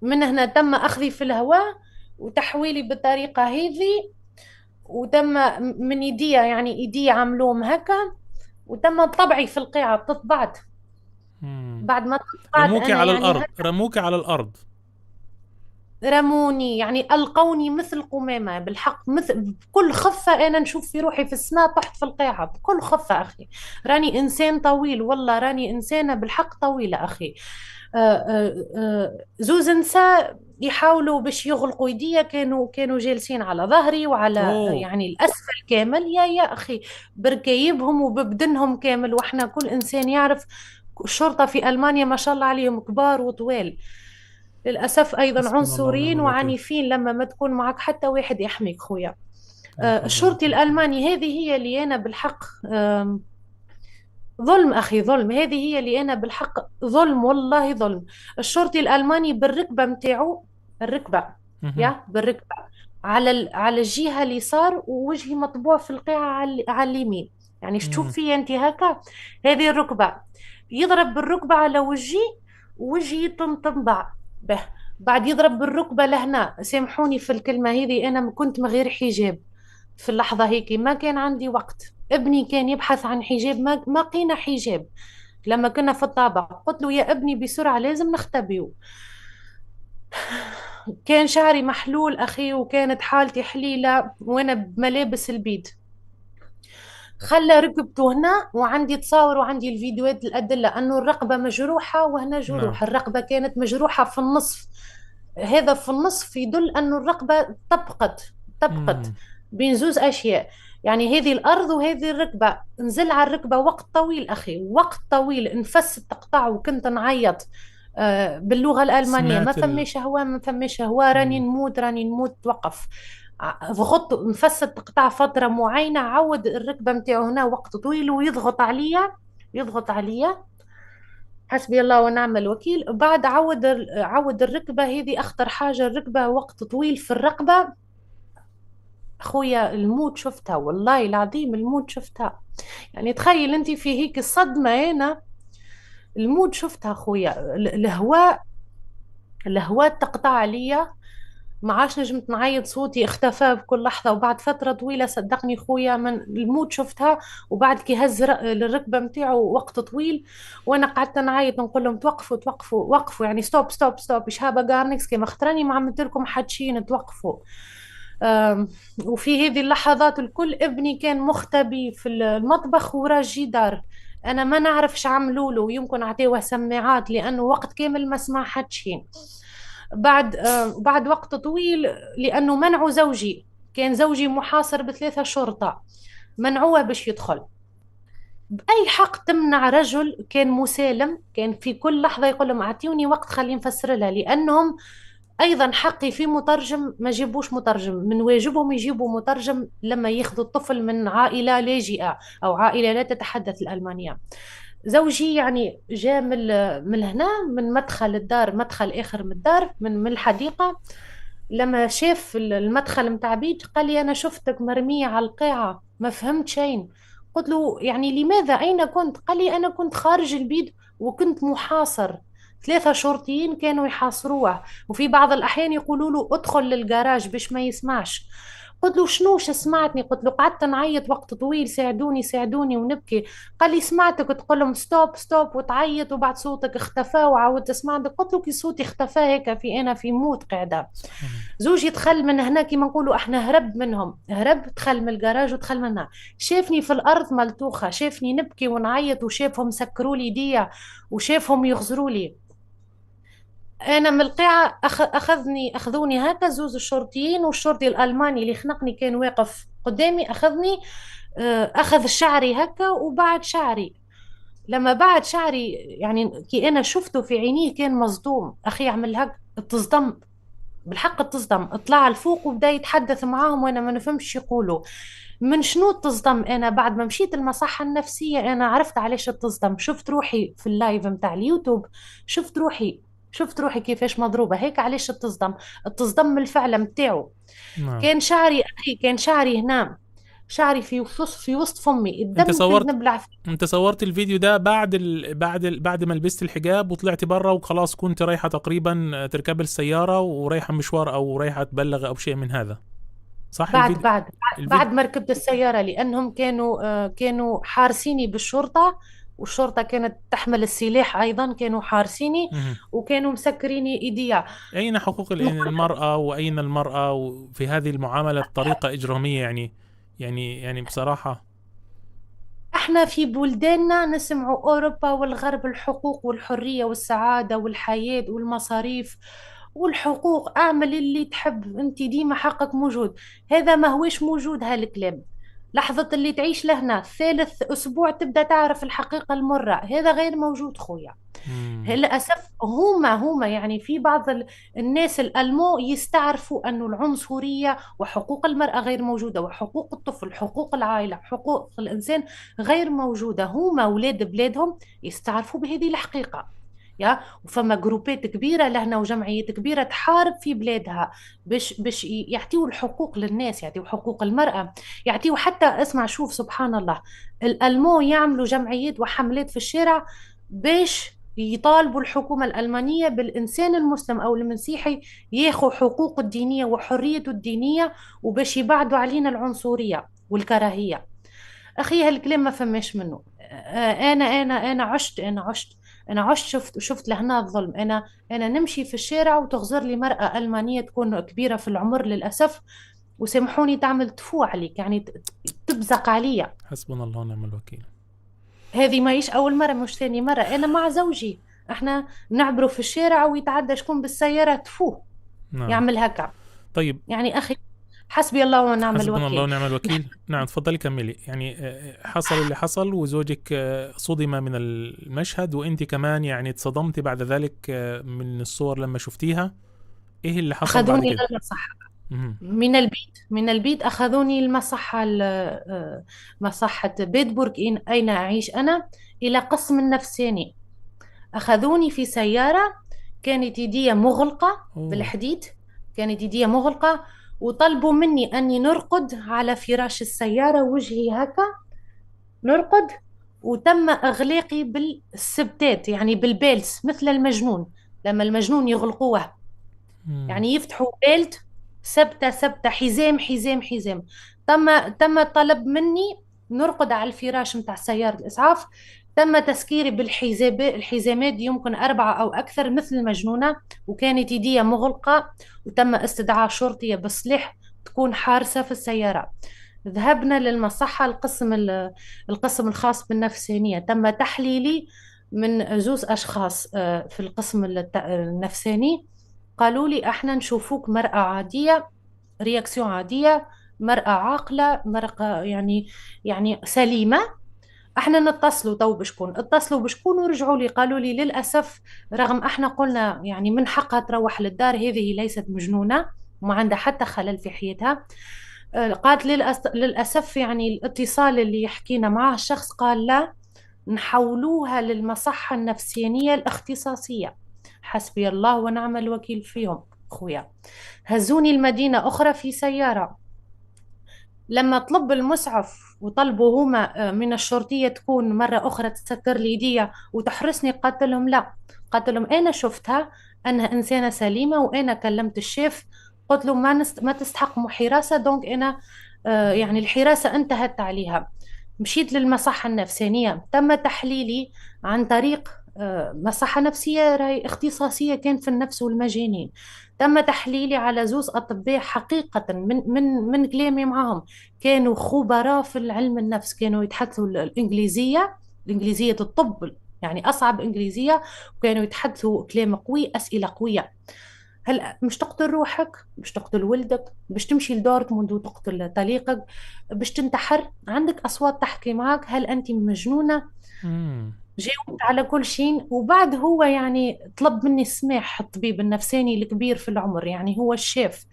من هنا تم أخذي في الهواء وتحويلي بالطريقة هذه، وتم من يديا، يعني ايدي عملوهم هكا، وتم طبعي في القاعة، تطبعت. بالله. بعد ما تطبعت رموكي انا على يعني الارض، رموكي على الارض. رموني، يعني ألقوني مثل قمامة بالحق، مثل بكل خفة. أنا نشوف في روحي في السماء طحت في القاعة بكل خفة أخي. راني إنسان طويل والله، راني إنسانة بالحق طويلة أخي. زوز نساء يحاولوا باش يغلقوا يديا، كانوا جالسين على ظهري وعلى اوه. يعني الأسفل كامل، يا أخي، بركايبهم وببدنهم كامل. وإحنا كل إنسان يعرف الشرطة في ألمانيا ما شاء الله عليهم كبار وطوال، للأسف أيضا حسبنا الله ونعم عنصريين الوكيل. وعنيفين لما ما تكون معك حتى واحد يحميك خويا. لا حول ولا الشرطي قوة الا بالله. الألماني، هذه هي اللي أنا بالحق ظلم أخي، ظلم. هذه هي اللي أنا بالحق ظلم، والله ظلم. الشرطي الألماني بالركبة متاعه، الركبة، مهم. يا بالركبة، على الجهة اليسار، ووجهي مطبوع في القاعة على اليمين. يعني شوف مم. في أنت هكا، هذه الركبة، يضرب بالركبة على وجهي، وجهي تنطبع به. بعد يضرب بالركبة لهنا، سامحوني في الكلمة هذه، أنا كنت من غير حجاب في اللحظة هيك، ما كان عندي وقت. ابني كان يبحث عن حجاب، ما قينا حجاب. لما كنا في الطابق قلت له يا ابني بسرعة لازم نختبيه. كان شعري محلول أخي، وكانت حالتي حليلة وأنا بملابس البيت. خلى ركبته هنا، وعندي تصاور وعندي الفيديوهات الأدلة أنه الرقبة مجروحة وهنا نعم. جروح. الرقبة كانت مجروحة في النصف، هذا في النصف يدل أنه الرقبة طبقت مم. بين زوز أشياء، يعني هذه الأرض وهذه الركبة. نزل على الركبة وقت طويل أخي، وقت طويل، نفس تقطع وكنت نعيط. باللغة الألمانية ما سمعت فماش هوا، ما فماش هوا، راني مم. نموت، راني نموت، توقف. ضغطت نفس تقطع فترة معينة، عود الركبة متاعه هنا وقت طويل ويضغط عليا، يضغط عليا. حسبي الله ونعم الوكيل. بعد عود الركبة هذه أخطر حاجة، الركبة وقت طويل في الرقبة. خويا الموت شفتها، والله العظيم الموت شفتها. يعني تخيل أنت في هيك الصدمة هنا، الموت شفتها خويا. الهواء تقطع عليا، ما عادش نجمت نعيط، صوتي اختفى بكل لحظة. وبعد فترة طويلة صدقني خويا من الموت شفتها. وبعد كي هز الركبة متاعه وقت طويل، وانا قعدت نعيط نقول لهم توقفوا توقفوا وقفوا، يعني ستوب ستوب ستوب، ايش هابا جارنكس كما خطراني ما عملت لكم حدشين، توقفوا. أم، وفي هذه اللحظات الكل ابني كان مختبي في المطبخ ورا الجدار. انا ما نعرفش عملوا له، يمكن اعطيوه سماعات لانه وقت كامل ما سمع حدشين. بعد وقت طويل، لأنه منعوا زوجي، كان زوجي محاصر بثلاثة شرطة، منعوه باش يدخل. بأي حق تمنع رجل كان مسالم، كان في كل لحظة يقول لهم أعطيوني وقت خليني نفسر لها، لأنهم أيضا حقي في مترجم، ما جيبوش مترجم، من واجبهم يجيبوا مترجم لما ياخذوا الطفل من عائلة لاجئة أو عائلة لا تتحدث الألمانية. زوجي يعني جاء من هنا، من مدخل الدار، مدخل آخر من الدار، من الحديقة. لما شاف المدخل متاع بيت قال لي أنا شفتك مرمية على القاعة، ما فهمت شيء. قلت له يعني لماذا، أين كنت؟ قال لي أنا كنت خارج البيت وكنت محاصر، 3 شرطيين كانوا يحاصروه، وفي بعض الأحيان يقولوا له ادخل للجراج باش ما يسمعش. قلت له شنو سمعتني؟ قلت له قعدت نعيط وقت طويل، ساعدوني ساعدوني ونبكي. قال لي سمعتك تقول لهم ستوب ستوب وتعيط، وبعد صوتك اختفى وعاودت سمعتك. قلت له كي صوتي اختفى هيك في انا في موت قاعده. سبحان الله. زوجي دخل من هنا كما نقولوا احنا، هرب منهم، هرب، دخل من الجراج ودخل منها. شافني في الارض ملطوخه، شافني نبكي ونعيط، وشافهم سكروا لي ايديا، وشافهم يغزروا لي. انا من القاعه اخذوني هكا زوز الشرطيين، والشرطي الالماني اللي خنقني كان واقف قدامي اخذني، اخذ شعري هكا وبعد شعري. لما بعد شعري يعني كي انا شفته في عينيه كان مصدوم، اخي يعمل هك تصدم، بالحق تصدم. طلع لفوق وبدا يتحدث معاهم وانا ما نفهمش يقولوا. من شنو تصدم؟ انا بعد ما مشيت المصحة النفسية انا عرفت علاش تصدم. شفت روحي في اللايف متاع اليوتيوب، شفت روحي، شفت روحي كيفاش مضروبة هيك. علاش تصدم؟ تصدم من الفعل متاعه. نعم. كان شعري اخي، كان شعري هنا، شعري في وسط فمي، انت الدم كنت صورت نبلع فيه. انت صورت الفيديو ده بعد ما لبست الحجاب وطلعت بره وخلاص، كنت رايحة تقريبا تركب السيارة ورايحة مشوار او رايحة تبلغ او شيء من هذا، صح؟ بعد بعد الفيديو. بعد ما ركبت السيارة، لأنهم كانوا حارسيني بالشرطة، والشرطة كانت تحمل السلاح أيضا، كانوا حارسيني مهم. وكانوا مسكريني إيديا. أين حقوق نقول المرأة وأين المرأة في هذه المعاملة بطريقة إجرامية يعني؟ يعني بصراحة. احنا في بلداننا نسمعوا أوروبا والغرب الحقوق والحرية والسعادة والحياة والمصاريف والحقوق، اعمل اللي تحب انت، ديما حقك موجود. هذا ما هوش موجود هالكلام. لحظة اللي تعيش لهنا ثالث أسبوع تبدأ تعرف الحقيقة المرة، هذا غير موجود خويا. مم. للأسف هما يعني في بعض الناس الألمو يستعرفوا أن العنصرية وحقوق المرأة غير موجودة، وحقوق الطفل، حقوق العائلة، حقوق الإنسان غير موجودة. هما أولاد بلادهم يستعرفوا بهذه الحقيقة. يا وفما جروبات كبيرة لهنا وجمعيات كبيرة تحارب في بلادها باش يعطيوا الحقوق للناس، يعطيوا حقوق المرأة، يعطيوا حتى، اسمع شوف سبحان الله، الألمو يعملوا جمعيات وحملات في الشارع باش يطالبوا الحكومة الألمانية بالإنسان المسلم أو المسيحي ياخذ حقوقه الدينية وحريته الدينية، وباش يبعدوا علينا العنصرية والكراهية. أخي هالكلام ما فماش منه. أنا عشت شفت لهنا الظلم. أنا نمشي في الشارع وتغزر لي مرأة ألمانية تكون كبيرة في العمر للأسف، وسامحوني تعمل تفو عليك، يعني تبزق عليا. حسبنا الله ونعم الوكيل. هذه ماهيش أول مرة مش ثاني مرة. أنا مع زوجي احنا نعبروا في الشارع ويتعدى شكون بالسيارة تفوه نعم. يعمل هكا. طيب. يعني أخي حسبي الله ونعم حسبنا الله الوكيل. ونعم الوكيل. نعم، تفضلي كملي. يعني حصل اللي حصل وزوجك صدم من المشهد، وانت كمان يعني اتصدمتي بعد ذلك من الصور لما شفتيها. ايه اللي حصل بعد أخذوني كده؟ للمصحة مهم. من البيت أخذوني المصحة، مصحة بيتبورغ أين أعيش أنا، إلى قسم النفساني. أخذوني في سيارة كانت يدي مغلقة اوه. بالحديد، كانت يدي مغلقة، وطلبوا مني أني نرقد على فراش السيارة وجهي هكا، نرقد. وتم إغلاقي بالسبتات يعني بالبيلز مثل المجنون، لما المجنون يغلقوه مم. يعني يفتحوا بيلت، سبتة سبتة، حزام حزام حزام. تم طلب مني نرقد على الفراش متاع سيارة الإسعاف. تم تسكيري الحزامات يمكن 4 أو أكثر مثل المجنونة، وكانت يدي مغلقة، وتم استدعاء شرطية بالسلاح تكون حارسة في السيارة. ذهبنا للمصحة، القسم الخاص بالنفسانية. تم تحليلي من زوز أشخاص في القسم النفساني. قالوا لي احنا نشوفوك مرأة عادية، رياكسيون عادية، مرأة عاقلة، مرأة يعني سليمة. احنا نتصلوا تو بشكون، اتصلوا بشكون ورجعوا لي قالوا لي للأسف رغم احنا قلنا يعني من حقها تروح للدار، هذه ليست مجنونة وما عندها حتى خلل في حياتها. قالت للأسف يعني الاتصال اللي حكينا معاه الشخص قال لا، نحولوها للمصحة النفسانية الاختصاصية. حسبي الله ونعم الوكيل فيهم خويا. هزوني المدينة أخرى في سيارة، لما طلب المسعف وطلبوا هما من الشرطية تكون مرة أخرى تسكر لي ايديا وتحرسني، قالت لهم لا. قالت لهم أنا شفتها أنها إنسانة سليمة، وأنا كلمت الشيف قلت له ما تستحق حراسة، دونك أنا يعني الحراسة انتهت عليها. مشيت للمصحة النفسانية، تم تحليلي عن طريق مصحة نفسية راهي اختصاصية كان في النفس والمجانين. تم تحليلي على زوز أطباء حقيقة من كلامي معهم، كانوا خبراء في العلم النفس، كانوا يتحدثوا الإنجليزية الطب، يعني أصعب إنجليزية، وكانوا يتحدثوا كلام قوي، أسئلة قوية. هل مش تقتل روحك؟ مش تقتل ولدك؟ مش تمشي لدورتموند وتقتل طليقك؟ مش تنتحر؟ عندك أصوات تحكي معك، هل أنت مجنونة؟ مم. جاوبت على كل شيء. وبعد هو يعني طلب مني السماح، الطبيب النفساني الكبير في العمر، يعني هو الشيف،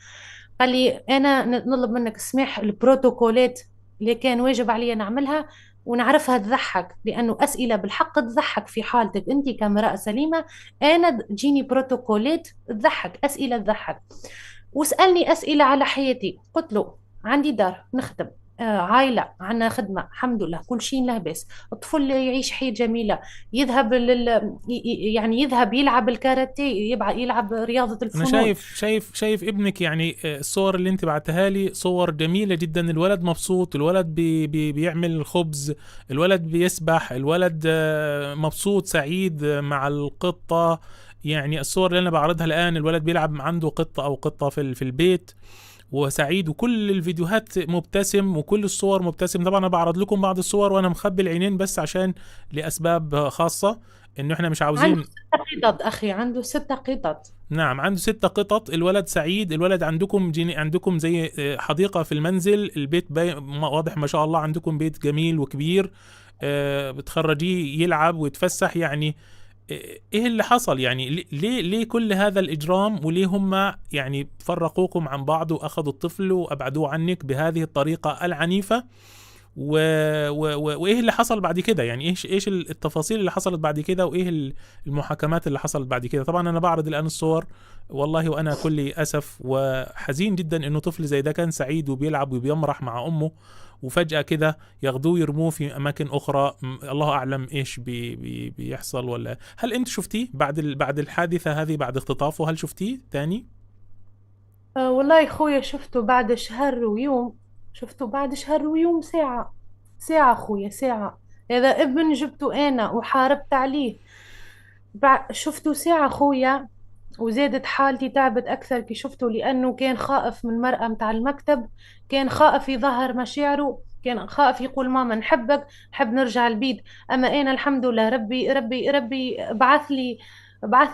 قال لي أنا نطلب منك السماح، البروتوكولات اللي كان واجب علي نعملها ونعرفها تضحك، لأنه أسئلة بالحق تضحك في حالتك أنت كامرأة سليمة. أنا تجيني بروتوكولات تضحك، أسئلة تضحك. وسألني أسئلة على حياتي، قلت له عندي دار نخدم، عائلة، عنا خدمة الحمد لله، كل شيء لا بأس، الطفل يعيش حياة جميلة، يذهب يعني يذهب يلعب الكاراتيه، يلعب رياضة انا الفنون. شايف ابنك يعني، الصور اللي انت بعتها لي صور جميلة جدا. الولد مبسوط، الولد بيعمل خبز، الولد بيسبح، الولد مبسوط سعيد مع القطة. يعني الصور اللي انا بعرضها الان، الولد بيلعب عنده قطة او قطة في البيت وسعيد، وكل الفيديوهات مبتسم وكل الصور مبتسم. طبعا انا بعرض لكم بعض الصور وانا مخبي العينين بس عشان لاسباب خاصة، انه احنا مش عنده عاوزين. 6 قطط أخي، عنده 6 قطط. نعم، عنده 6 قطط. الولد سعيد. الولد عندكم عندكم زي حديقة في المنزل. البيت واضح ما شاء الله عندكم بيت جميل وكبير. بتخرجيه يلعب ويتفسح يعني. ايه اللي حصل يعني؟ ليه كل هذا الإجرام؟ وليه هم يعني فرقوكم عن بعض واخذوا الطفل وابعدوه عنك بهذه الطريقة العنيفة؟ و... وايه اللي حصل بعد كده؟ يعني ايش التفاصيل اللي حصلت بعد كده؟ وايه المحاكمات اللي حصلت بعد كده؟ طبعا انا بعرض الان الصور والله وانا كلي اسف وحزين جدا انه طفل زي ده كان سعيد وبيلعب وبيمرح مع امه، وفجأة كده ياخدوه يرموه في اماكن اخرى. الله اعلم ايش بيحصل. ولا هل انت شفتيه بعد الحادثة هذه، بعد اختطافه؟ هل شفتيه تاني؟ والله خويا شفته بعد شهر ويوم، شفته بعد شهر ويوم، ساعة، ساعة خويا ساعة. هذا ابن جبته أنا وحاربت عليه، شفته ساعة خويا. وزادت حالتي تعبت أكثر كي شفته، لأنه كان خائف من المرأة متاع المكتب، كان خائف يظهر مشاعره، كان خائف يقول ماما نحبك، نحب نرجع البيت. أما أنا الحمد لله، ربي بعث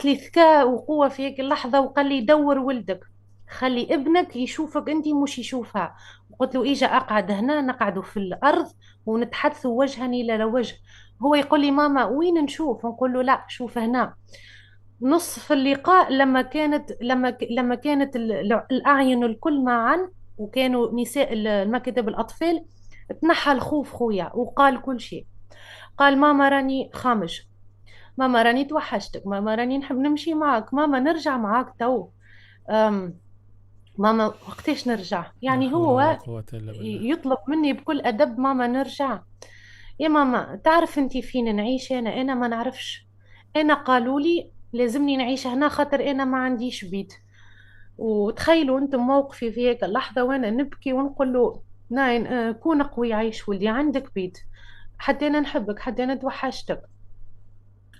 لي ذكاء وقوة في هيك اللحظة، وقال لي دور ولدك، خلي ابنك يشوفك أنت مش يشوفها. قلت له إجا أقعد هنا، نقعد في الأرض ونتحدث وجها إلى وجه. هو يقول لي ماما وين نشوف؟ نقول له لا، شوف هنا. نصف اللقاء لما كانت الأعين الكل معا، وكانوا نساء المكاتب الأطفال، تنحى الخوف خويا وقال كل شيء. قال ماما راني خامج، ماما راني توحشتك، ماما راني نحب نمشي معك، ماما نرجع معك تو. أم ماما وقتاش نرجع؟ لا يعني حول ولا هو قوة الا بالله. يطلب مني بكل أدب ماما نرجع. يا ماما تعرف انتي فين نعيش؟ انا ما نعرفش، انا قالوا لي لازمني نعيش هنا خاطر انا ما عنديش بيت. وتخيلوا انتم موقفي في هيك اللحظة وانا نبكي ونقول له ناين كون قوي، عيش ولدي، عندك بيت، حتى انا نحبك، حتى انا توحشتك.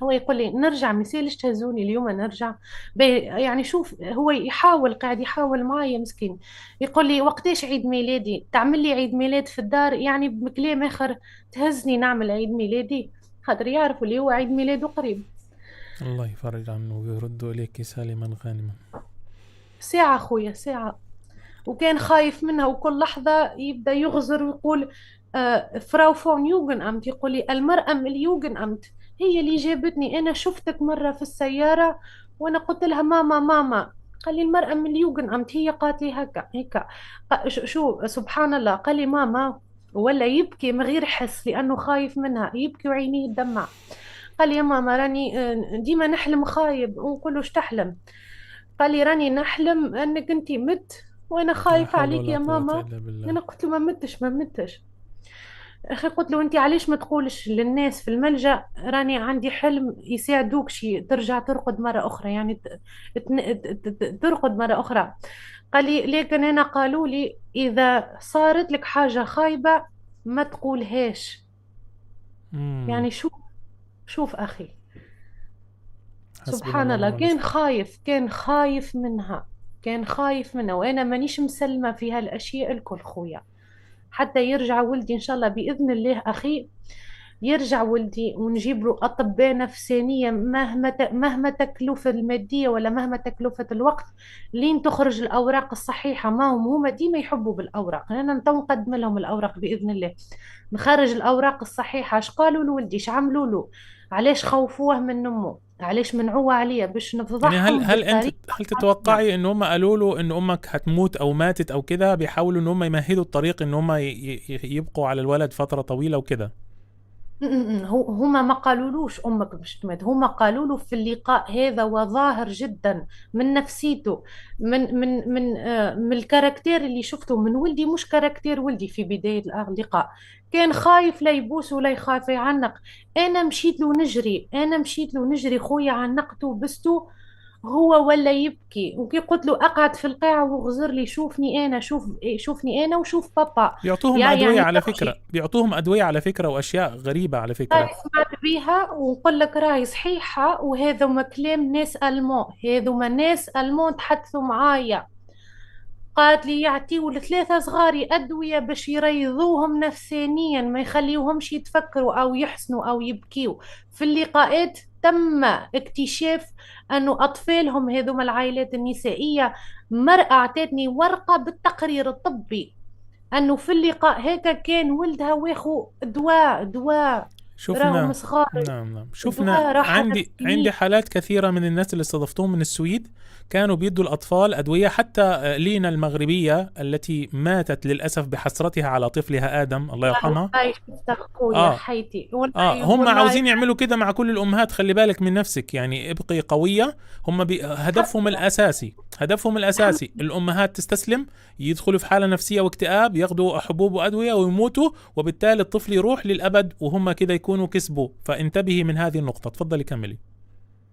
هو يقول لي نرجع، مثالش تهزوني اليوم نرجع. يعني شوف، هو يحاول، قاعد يحاول معايا مسكين. يقول لي وقتاش عيد ميلادي؟ تعمل لي عيد ميلاد في الدار؟ يعني بكلام آخر تهزني نعمل عيد ميلادي، خاطر يعرفوا اللي هو عيد ميلاده قريب. الله يفرج عنه ويرد إليك سالما غانما. ساعة خويا ساعة. وكان خايف منها، وكل لحظة يبدأ يغزر ويقول فراو فون يوجن أمت، يقول لي المرأة من اليوجن أمت هي اللي جابتني، أنا شفتك مرة في السيارة وأنا قلت لها ماما ماما. قال لي المرأة من اليوجن أمت هي قالت لي هكا هكا. شو سبحان الله، قال لي ماما ولا يبكي من غير حس لأنه خايف منها، يبكي وعينيه تدمع. قال لي يا ماما راني ديما نحلم خايب. ونقول له ايش تحلم؟ قال لي راني نحلم انك انتي مت وانا لا خايفة حول عليك ولا يا قوة ماما. إلا بالله. انا قلت له ما متش ما متش. اخي قلت له انتي علاش ما تقولش للناس في الملجأ راني عندي حلم يساعدوك شي ترجع ترقد مرة اخرى، يعني ترقد مرة اخرى. قال لي لكن انا قالوا لي اذا صارت لك حاجة خايبة ما تقولهاش. امم. يعني شوف اخي، حسبنا سبحان الله الله، ونعم كان الوكيل. خايف، كان خايف منها، كان خايف منها. وانا مانيش مسلمة في هالاشياء الكل خويا. حتى يرجع ولدي ان شاء الله باذن الله اخي، يرجع ولدي ونجيب له اطباء نفسانيه، مهما تكلفه الماديه ولا مهما تكلفه الوقت، لين تخرج الاوراق الصحيحه. ما هما ديما يحبوا بالاوراق، انا تو نقدم لهم الاوراق باذن الله. نخرج الاوراق الصحيحه. اش قالوا لولدي؟ اش عملوا له؟ علاش خوفوه من امه؟ علاش منعوه عليه؟ باش يعني هل نفضحهم هل انت بالطريقه هل القانونيه. تتوقعي ان هم قالوا له ان امك هتموت او ماتت او كده، بيحاولوا ان هم يمهدوا الطريق ان هم يبقوا على الولد فترة طويلة وكده؟ هما ما قالولوش امك باش تموت، هما قالوا له في اللقاء هذا وظاهر جدا من نفسيته، من الكاركتير اللي شفته من ولدي. مش كاركتير ولدي في بداية اللقاء كان خايف لا يبوس ولا يخاف يعنق. انا مشيت له نجري خويا، عنقته وبسته. هو ولا يبكي، وكي قلت له اقعد في القاعة وغزر لي شوفني انا، شوفني انا وشوف بابا. بيعطوهم يا ادوية يعني على فكرة، تمشي. بيعطوهم ادوية على فكرة واشياء غريبة على هاي فكرة. سمعت بيها ونقول لك راهي صحيحة، وهذوما كلام ناس ألمون، هذوما ناس ألمون تحدثوا معايا. قالت لي يعطيوا لثلاثة صغاري أدوية باش يريضوهم نفسانيا، ما يخليوهمش يتفكروا أو يحسنوا أو يبكيوا. في اللقاءات تم اكتشاف أنه أطفالهم هذوما العائلات النسائية، مرأة أعطتني ورقة بالتقرير الطبي أنه في اللقاء هيك كان ولدها واخو دواء راهم شفنا. صغار، نعم نعم، شفنا. دواء راحة عندي نفسية. حالات كثيرة من الناس اللي استضفتهم من السويد، كانوا بيدوا الأطفال أدوية. حتى لينا المغربية التي ماتت للأسف بحسرتها على طفلها آدم الله يرحمها. والله شفت أخويا آه. حيتي، اه، والله هم والله. عاوزين يعملوا كده مع كل الامهات. خلي بالك من نفسك، يعني ابقي قوية. هم الحمد هدفهم لله. الاساسي، هدفهم الحمد الاساسي الامهات تستسلم، يدخلوا في حالة نفسية واكتئاب، ياخدوا حبوب وادوية ويموتوا، وبالتالي الطفل يروح للابد وهم كده يكونوا كسبوا. فانتبهي من هذه النقطة. تفضلي كملي.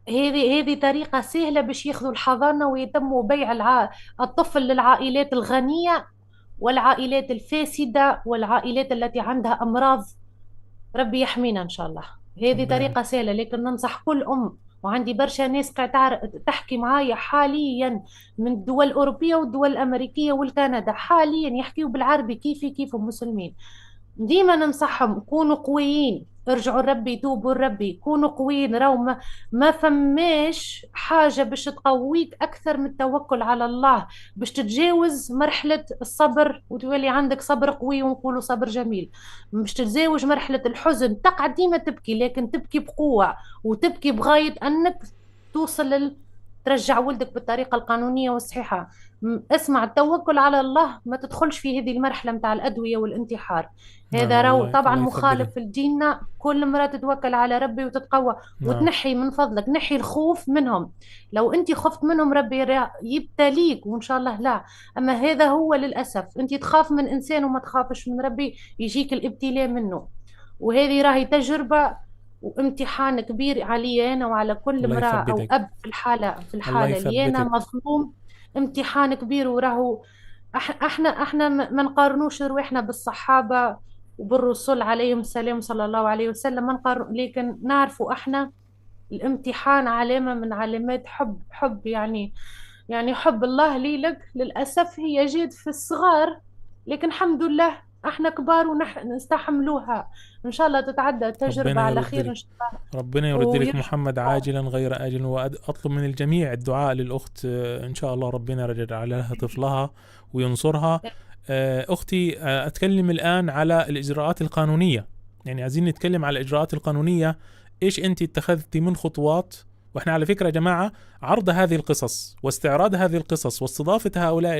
هذه طريقة سهلة باش ياخذوا الحضانة ويتم بيع الطفل للعائلات الغنية والعائلات الفاسدة والعائلات التي عندها أمراض. ربي يحمينا إن شاء الله. هذه ربنا طريقة سهلة، لكن ننصح كل أم، وعندي برشا ناس قاعدة تحكي معايا حاليا من الدول الأوروبية والدول الأمريكية والكندا، حاليا يحكيوا بالعربي كيفهم مسلمين. ديما ننصحهم كونوا قويين، ارجعوا لربي، توبوا لربي، كونوا قويين. راهو ما فماش حاجة باش تقويك أكثر من التوكل على الله، باش تتجاوز مرحلة الصبر وتولي عندك صبر قوي ونقولوا صبر جميل. باش تتزاوج مرحلة الحزن، تقعد ديما تبكي لكن تبكي بقوة، وتبكي بغاية أنك توصل ترجع ولدك بالطريقة القانونية والصحيحة. اسمع، التوكل على الله ما تدخلش في هذه المرحلة متاع الأدوية والانتحار. نعم، هذا راهو الله طبعا الله يثبتك. مخالف لديننا. كل مرة تتوكل على ربي وتتقوى، نعم. وتنحي من فضلك، نحي الخوف منهم. لو انت خفت منهم ربي يبتليك، وان شاء الله لا. اما هذا هو للأسف، انت تخاف من انسان وما تخافش من ربي، يجيك الابتلاء منه. وهذه راهي تجربة وامتحان كبير علي انا وعلى كل الله امرأة او يثبتك. اب في الحالة، الله اللي انا يثبتك. مظلوم. امتحان كبير. وراهو احنا ما نقارنوش رواحنا بالصحابة وبالرسل عليهم السلام، صلى الله عليه وسلم، ما نقارن، لكن نعرفوا احنا الامتحان علامة من علامات حب يعني. يعني حب الله ليلك للأسف هي جيد في الصغار، لكن الحمد لله احنا كبار ونستحملوها. ان شاء الله تتعدى التجربة ربنا على يرد خير لك، ان شاء الله. ربنا يرد لك ويرجع محمد عاجلا غير آجل. وأطلب من الجميع الدعاء للأخت، إن شاء الله ربنا يرجع لها طفلها وينصرها. أختي، أتكلم الآن على الإجراءات القانونية. يعني عايزين نتكلم على الإجراءات القانونية. إيش أنت اتخذتي من خطوات واحنا على فكرة يا جماعة، عرض هذه القصص واستعراض هذه القصص واستضافة هؤلاء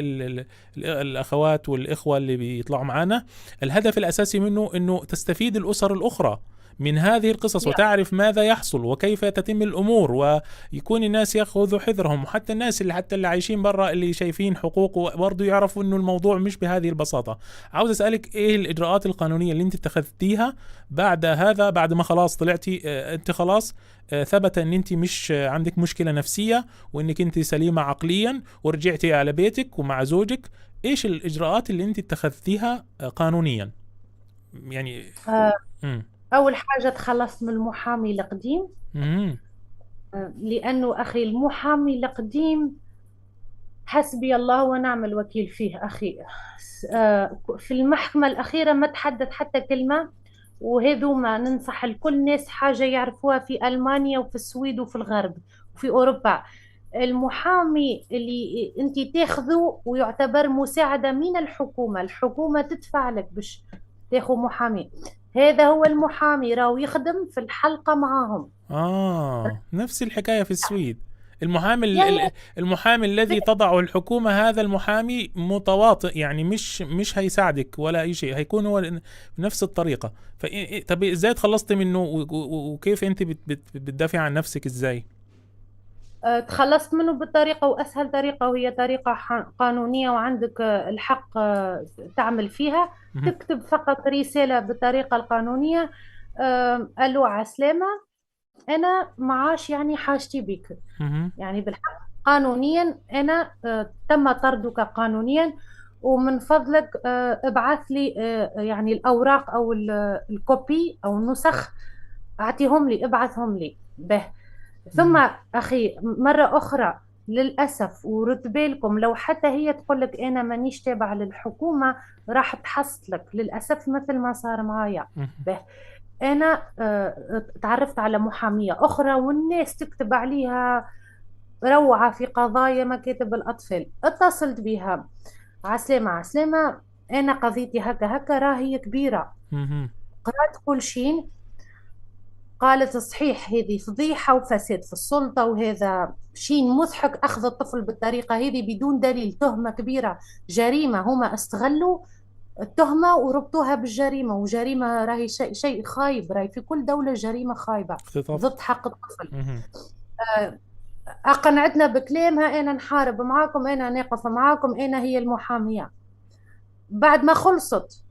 الأخوات والإخوة اللي بيطلعوا معنا، الهدف الأساسي منه أنه تستفيد الأسر الأخرى من هذه القصص وتعرف ماذا يحصل وكيف تتم الأمور، ويكون الناس يأخذوا حذرهم، وحتى الناس اللي عايشين برا اللي شايفين حقوق برضو يعرفوا أنه الموضوع مش بهذه البساطة. عاوز أسألك إيه الإجراءات القانونية اللي أنت اتخذتيها بعد هذا، بعد ما خلاص طلعتي أنت خلاص ثبت ان انت مش عندك مشكلة نفسية وانك انت سليمة عقليا ورجعتي على بيتك ومع زوجك؟ ايش الاجراءات اللي انت اتخذتيها قانونيا يعني؟ آه، امم أول حاجة تخلصت من المحامي القديم. امم لأنه أخي المحامي القديم حسبي الله ونعم الوكيل فيه أخي. في المحكمة الأخيرة ما تحدث حتى كلمة. وهذو ما ننصح الكل الناس حاجة يعرفوها في ألمانيا وفي السويد وفي الغرب وفي أوروبا. المحامي اللي انت تاخذه ويعتبر مساعدة من الحكومة، الحكومة تدفع لك باش تاخذ محامي. هذا هو المحامي راهو يخدم في الحلقة معاهم. نفس الحكاية في السويد. المحامي يعني المحامي الذي تضعه الحكومة، هذا المحامي متواطئ، يعني مش هيساعدك ولا اي شيء، هيكون هو بنفس الطريقة. طب ازاي تخلصت منه وكيف انت بتدافع عن نفسك ازاي؟ تخلصت منه بالطريقة وأسهل طريقة، وهي طريقة قانونية وعندك الحق تعمل فيها. مهم. تكتب فقط رسالة بالطريقة القانونية. ألو عسلامة، أنا معاش يعني حاجتي بك. مهم. يعني بالحق قانونيا أنا تم طردك قانونيا، ومن فضلك ابعث لي يعني الأوراق أو الكوبي أو النسخ، أعطيهم لي، ابعثهم لي به. مهم. ثم أخي مرة أخرى، للأسف ورد بالكم، لو حتى هي تقول لك أنا مانيش تابعة للحكومة راح تحصلك للأسف مثل ما صار معايا مهم. به. أنا تعرفت على محامية أخرى والناس تكتب عليها روعة في قضايا مكاتب الأطفال. اتصلت بها، عسلامة عسلامة، أنا قضيتي هكا هكا راهي كبيرة، مهم. قرأت كل شيء. قالت صحيح هذه فضيحة وفساد في السلطة، وهذا شيء مضحك أخذ الطفل بالطريقة هذه بدون دليل، تهمة كبيرة، جريمة، هما استغلوا التهمة وربطوها بالجريمة، وجريمة راهي شيء خايب، راهي في كل دولة جريمة خايبة اختطاف. ضد حق الطفل. مهم. أقنعتنا بكلامها، أنا نحارب معاكم، أنا نقف معاكم، أنا هي المحامية. بعد ما خلصت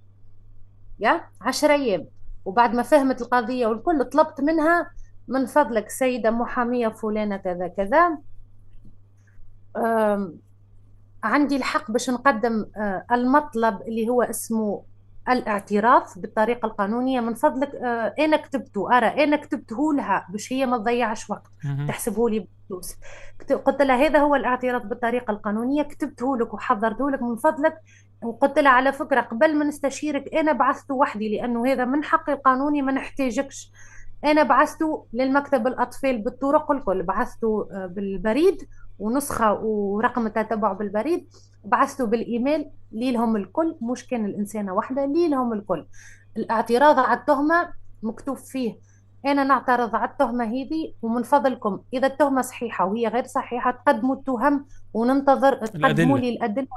يا 10 أيام، وبعد ما فهمت القضية والكل، طلبت منها من فضلك سيدة محامية فلانة كذا كذا، آم، عندي الحق باش نقدم المطلب اللي هو اسمه الاعتراف بالطريقة القانونية، من فضلك أنا كتبته، أرى أنا كتبته لها باش هي ما تضيعش وقت مهم. تحسبه لي بفلوس. قلت لها هذا هو الاعتراف بالطريقة القانونية، كتبته لك وحضرته لك من فضلك. وقلت لها على فكرة قبل ما نستشيرك أنا بعثته وحدي، لأنه هذا من حقي القانوني ما نحتاجكش. أنا بعثته للمكتب الأطفال بالطرق الكل، بعثته بالبريد ونسخة ورقم التتبع بالبريد، بعثته بالإيميل ليلهم الكل، مش كان الإنسانة واحدة، ليلهم الكل. الاعتراض على التهمة مكتوب فيه أنا نعترض على التهمة هذه، ومن فضلكم إذا التهمة صحيحة وهي غير صحيحة تقدموا التهم وننتظر، تقدموا الأدلة. لي الأدلة،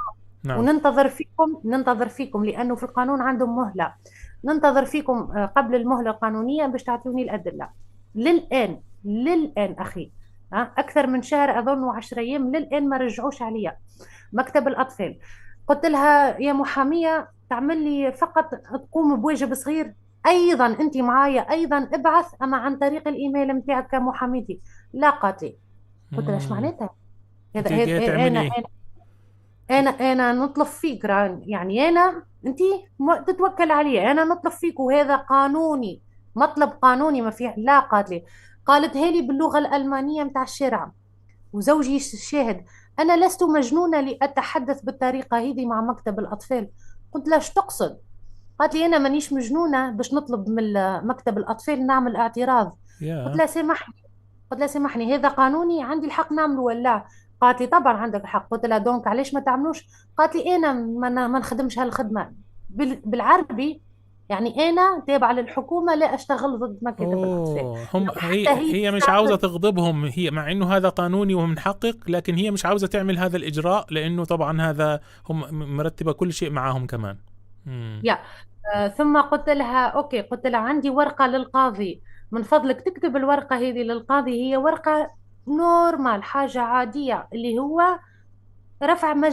نعم. وننتظر فيكم، ننتظر فيكم لأنه في القانون عندهم مهلة، ننتظر فيكم قبل المهلة القانونية باش تعطوني الأدلة. للآن أخي، أكثر من شهر أظن و10 أيام، للآن ما رجعوش عليا مكتب الأطفال. قلت لها يا محامية تعمل لي فقط، تقوم بواجب صغير، أيضا أنت معايا أيضا ابعث أما عن طريق الإيميل متاعك كمحاميتي. لا قالت لي. قلت لها ايش مم. معناتها؟ انت هذا جاي تعمل أنا ايه؟ انا نطلب فيك، يعني انا انت تتوكل علي، انا نطلب فيك وهذا قانوني، مطلب قانوني ما فيه. لا قالت لي، قالت هالي باللغة الألمانية متاع الشارع وزوجي شاهد. أنا لست مجنونة لأتحدث بالطريقة هذه مع مكتب الأطفال. قلت لها ايش تقصد؟ قالت لي أنا مانيش مجنونة باش نطلب من مكتب الأطفال نعمل اعتراض. قلت يا لها سامحني، قلت لها سامحني هذا قانوني عندي الحق نعمله ولا؟ قالت لي طبعا عندك الحق. قلت لها دونك علاش ما تعملوش؟ قالت لي انا ما نخدمش هالخدمه بالعربي. يعني أنا تابعة للحكومة، لا أشتغل ضد مكاتب الأطفال. اوه، هم لو هي حتى هي هي مش عاوزة تساعد. تغضبهم، هي مع انه هذا قانوني ومن حقك، لكن هي مش عاوزة تعمل هذا الاجراء لانه طبعا هذا هم مرتبة كل شيء معاهم كمان. امم. يا ثم قلت لها أوكي، قلت لها عندي ورقة للقاضي، من فضلك تكتب الورقة هذه للقاضي، هي ورقة نورمال، حاجة عادية، اللي هو رفع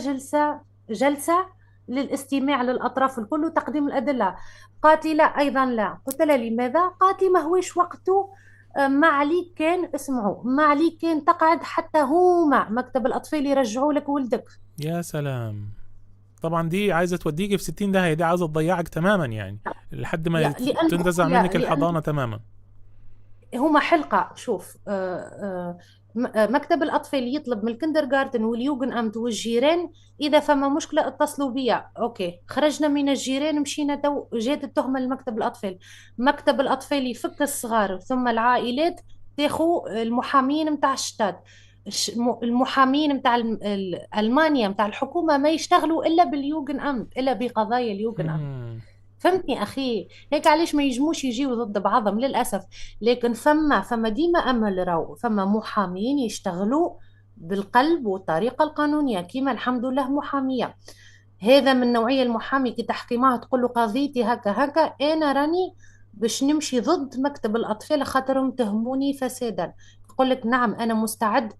جلسة للاستماع للأطراف الكل وتقديم الأدلة. قالت لي لا، أيضا لا. قلت لها لماذا؟ قالت لي ما هوش وقته. ما عليك كان اسمعوا، ما عليك كان تقعد حتى هما مكتب الأطفال يرجعوا لك ولدك. يا سلام. طبعا دي عايزة توديكي في 60 داهية، دي عايزة تضيعك تماما يعني، لحد ما تنتزع منك لأن الحضانة تماما. هما حلقة. شوف مكتب الأطفال يطلب من الكندرغارتن واليوغن أمت والجيران، إذا فما مشكلة اتصلوا بيا. أوكي، خرجنا من الجيران، مشينا تو جات التهمة لمكتب الأطفال. مكتب الأطفال يفك الصغار ثم العائلات، تاخو المحامين متاع الشتات. المحامين متاع ألمانيا متاع الحكومة ما يشتغلوا إلا باليوغن أمت، إلا بقضايا اليوغن أمت. مم. فهمتني أخي؟ هيك علاش ما يجموش يجيوا ضد بعضهم للأسف. لكن فما ديما أمل، راهو فما محامين يشتغلوا بالقلب والطريقة القانونية، كيما الحمد لله محامية. هذا من نوعية المحامي كي تحكي معه تقول له قضيتي هكا هكا، أنا راني باش نمشي ضد مكتب الأطفال خاطرهم تهموني فسادا. يقول لك نعم أنا مستعد.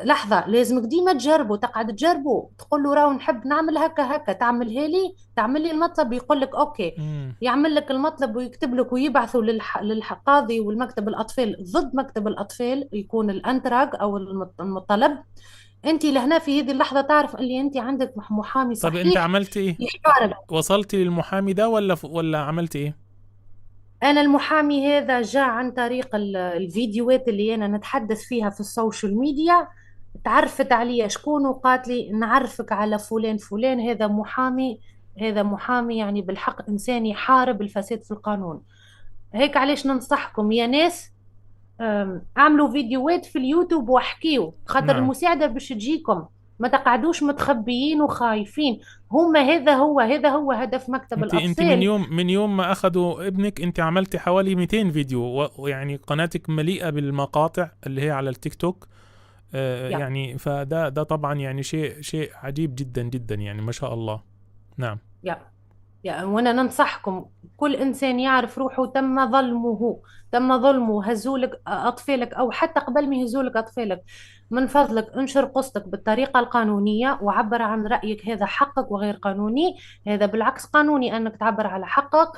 لحظة، لازمك ديما تجربوا، تقعد تجربوا، تقول له راهو نحب نعمل هكا هكا، تعملها لي، تعمل لي المطلب، يقول لك اوكي. مم. يعمل لك المطلب ويكتب لك ويبعثوا للقاضي والمكتب الأطفال ضد مكتب الأطفال، يكون الأنتراج أو المطلب. أنت لهنا في هذه اللحظة تعرف اللي أنت عندك محامي طب انت صحيح عملت ايه؟ يحارب. وصلتي للمحامي ده ولا عملت ايه؟ أنا المحامي هذا جاء عن طريق الفيديوهات اللي أنا نتحدث فيها في السوشيال ميديا، تعرفت عليا شكون وقالت لي نعرفك على فلان فلان، هذا محامي. هذا محامي يعني بالحق إنسان يحارب الفساد في القانون. هيك علاش ننصحكم يا ناس، اعملوا فيديوهات في اليوتيوب واحكيوا، خاطر نعم. المساعدة باش تجيكم. ما تقعدوش متخبيين وخايفين. هما هذا هو هدف مكتب انت من الأطفال. يوم ما اخذوا ابنك انت عملتي حوالي 200 فيديو، ويعني قناتك مليئة بالمقاطع اللي هي على التيك توك. يا يعني فده طبعا يعني شيء عجيب جدا جدا يعني، ما شاء الله. نعم. يا وانا ننصحكم، كل انسان يعرف روحه تم ظلمه، هزولك اطفالك او حتى قبل ما يهزولك اطفالك، من فضلك انشر قصتك بالطريقة القانونية وعبر عن رأيك، هذا حقك وغير قانوني. هذا بالعكس قانوني انك تعبر على حقك.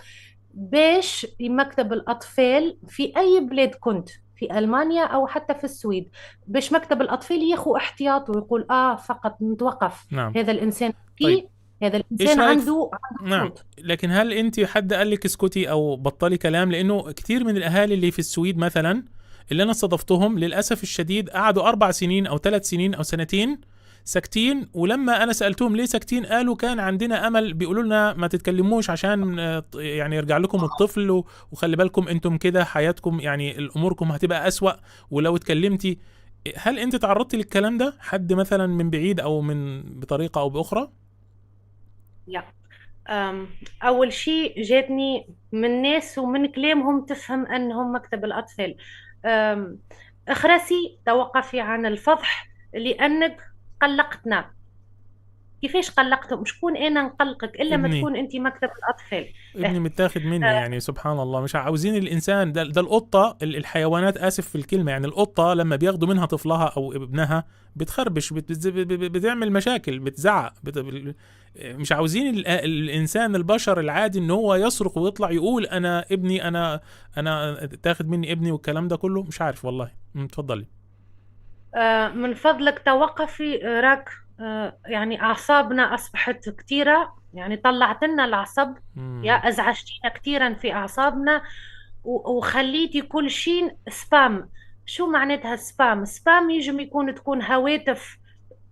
باش مكتب الأطفال في أي بلاد كنت، في ألمانيا أو حتى في السويد، باش مكتب الأطفال ياخو احتياط ويقول فقط نتوقف. نعم. هذا الإنسان طيب ذكي، هذا ايش الإنسان رايك عنده نعم. صوت. لكن هل انت حد قال لك اسكتي او بطلي كلام؟ لانه كثير من الاهالي اللي في السويد مثلا اللي انا استضفتهم للاسف الشديد قعدوا 4 سنين او 3 سنين او سنتين ساكتين، ولما انا سالتهم ليه ساكتين قالوا كان عندنا امل، بيقولوا لنا ما تتكلموش عشان يعني يرجع لكم الطفل، وخلي بالكم انتم كده حياتكم يعني اموركم هتبقى اسوأ ولو اتكلمتي. هل انت تعرضتي للكلام ده؟ حد مثلا من بعيد او من بطريقة او باخرى؟ يا أول شيء جاتني من ناس ومن كلامهم تفهم أنهم مكتب الأطفال. أم، اخرسي، توقفي عن الفضح لأنك قلقتنا. كيفاش قلقتهم؟ شكون انا نقلقك الا ما ابني تكون انت مكتب الاطفال؟ ابني متاخد مني يعني، سبحان الله، مش عاوزين الانسان ده القطه الحيوانات، اسف في الكلمه يعني، القطه لما بياخدوا منها طفلها او ابنها بتخربش، بتعمل مشاكل، بتزعق، مش عاوزين الانسان البشر العادي ان هو يصرخ ويطلع يقول انا ابني، انا تاخد مني ابني والكلام ده كله، مش عارف والله. اتفضلي. من فضلك توقفي. راك يعني اعصابنا اصبحت كثيره، يعني طلعت لنا العصب. يا مم. ازعجتينا كثيرا في اعصابنا، وخليتي كل شيء سبام. شو معناتها سبام؟ سبام يجب تكون هواتف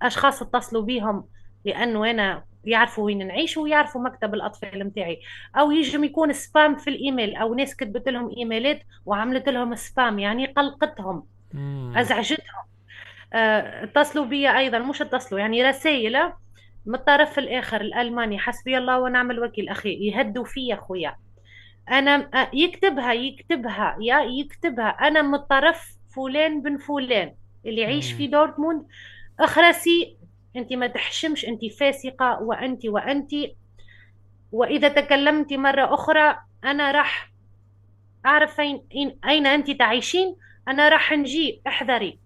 اشخاص اتصلوا بيهم لانه انا يعرفوا وين نعيش ويعرفوا مكتب الاطفال متاعي، او يجم يكون سبام في الايميل، او ناس كتبت لهم ايميلات وعملت لهم سبام، يعني قلقتهم، مم. ازعجتهم. اتصلوا بي ايضا، مش اتصلوا يعني رسائل من الطرف الاخر الالماني، حسبي الله ونعم الوكيل اخي، يهدوا فيا خويا. انا يكتبها انا من طرف فلان بن فلان اللي يعيش مم. في دورتموند. اخرسي، انت ما تحشمش، انت فاسقة، وانت واذا تكلمت مرة اخرى انا راح اعرف اين انت تعيشين. انا راح نجي، احذري.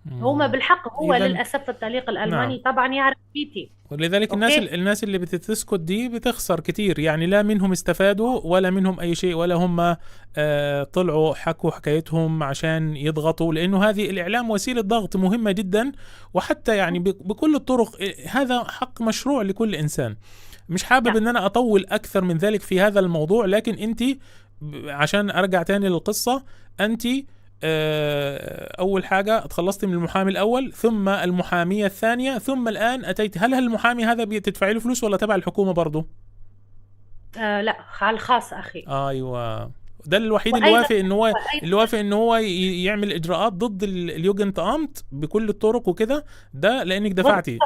هما مم. بالحق، هو إذا للاسف الطليق نعم. الالماني طبعا يعرف بيتي. ولذلك اوكي. الناس اللي بتسكت دي بتخسر كتير، يعني لا منهم استفادوا ولا منهم أي شيء، ولا هم طلعوا حكوا حكايتهم عشان يضغطوا، لأنه هذه الإعلام وسيلة ضغط مهمة جدا. وحتى يعني بكل الطرق، هذا حق مشروع لكل إنسان. مش حابب نعم. ان انا اطول اكثر من ذلك في هذا الموضوع، لكن انت عشان ارجع تاني للقصة، انت اول حاجة تخلصت من المحامي الاول، ثم المحامية الثانية، ثم الان اتيت. هل المحامي هذا بتدفعي له فلوس ولا تبع الحكومة برضه؟ لا، على الخاص اخي. ايوه. ده الوحيد اللي وايضا وافق ان هو وايضا اللي وافق ان هو يعمل اجراءات ضد اليوجنت امت بكل الطرق وكده، ده لانك ضد دفعتي.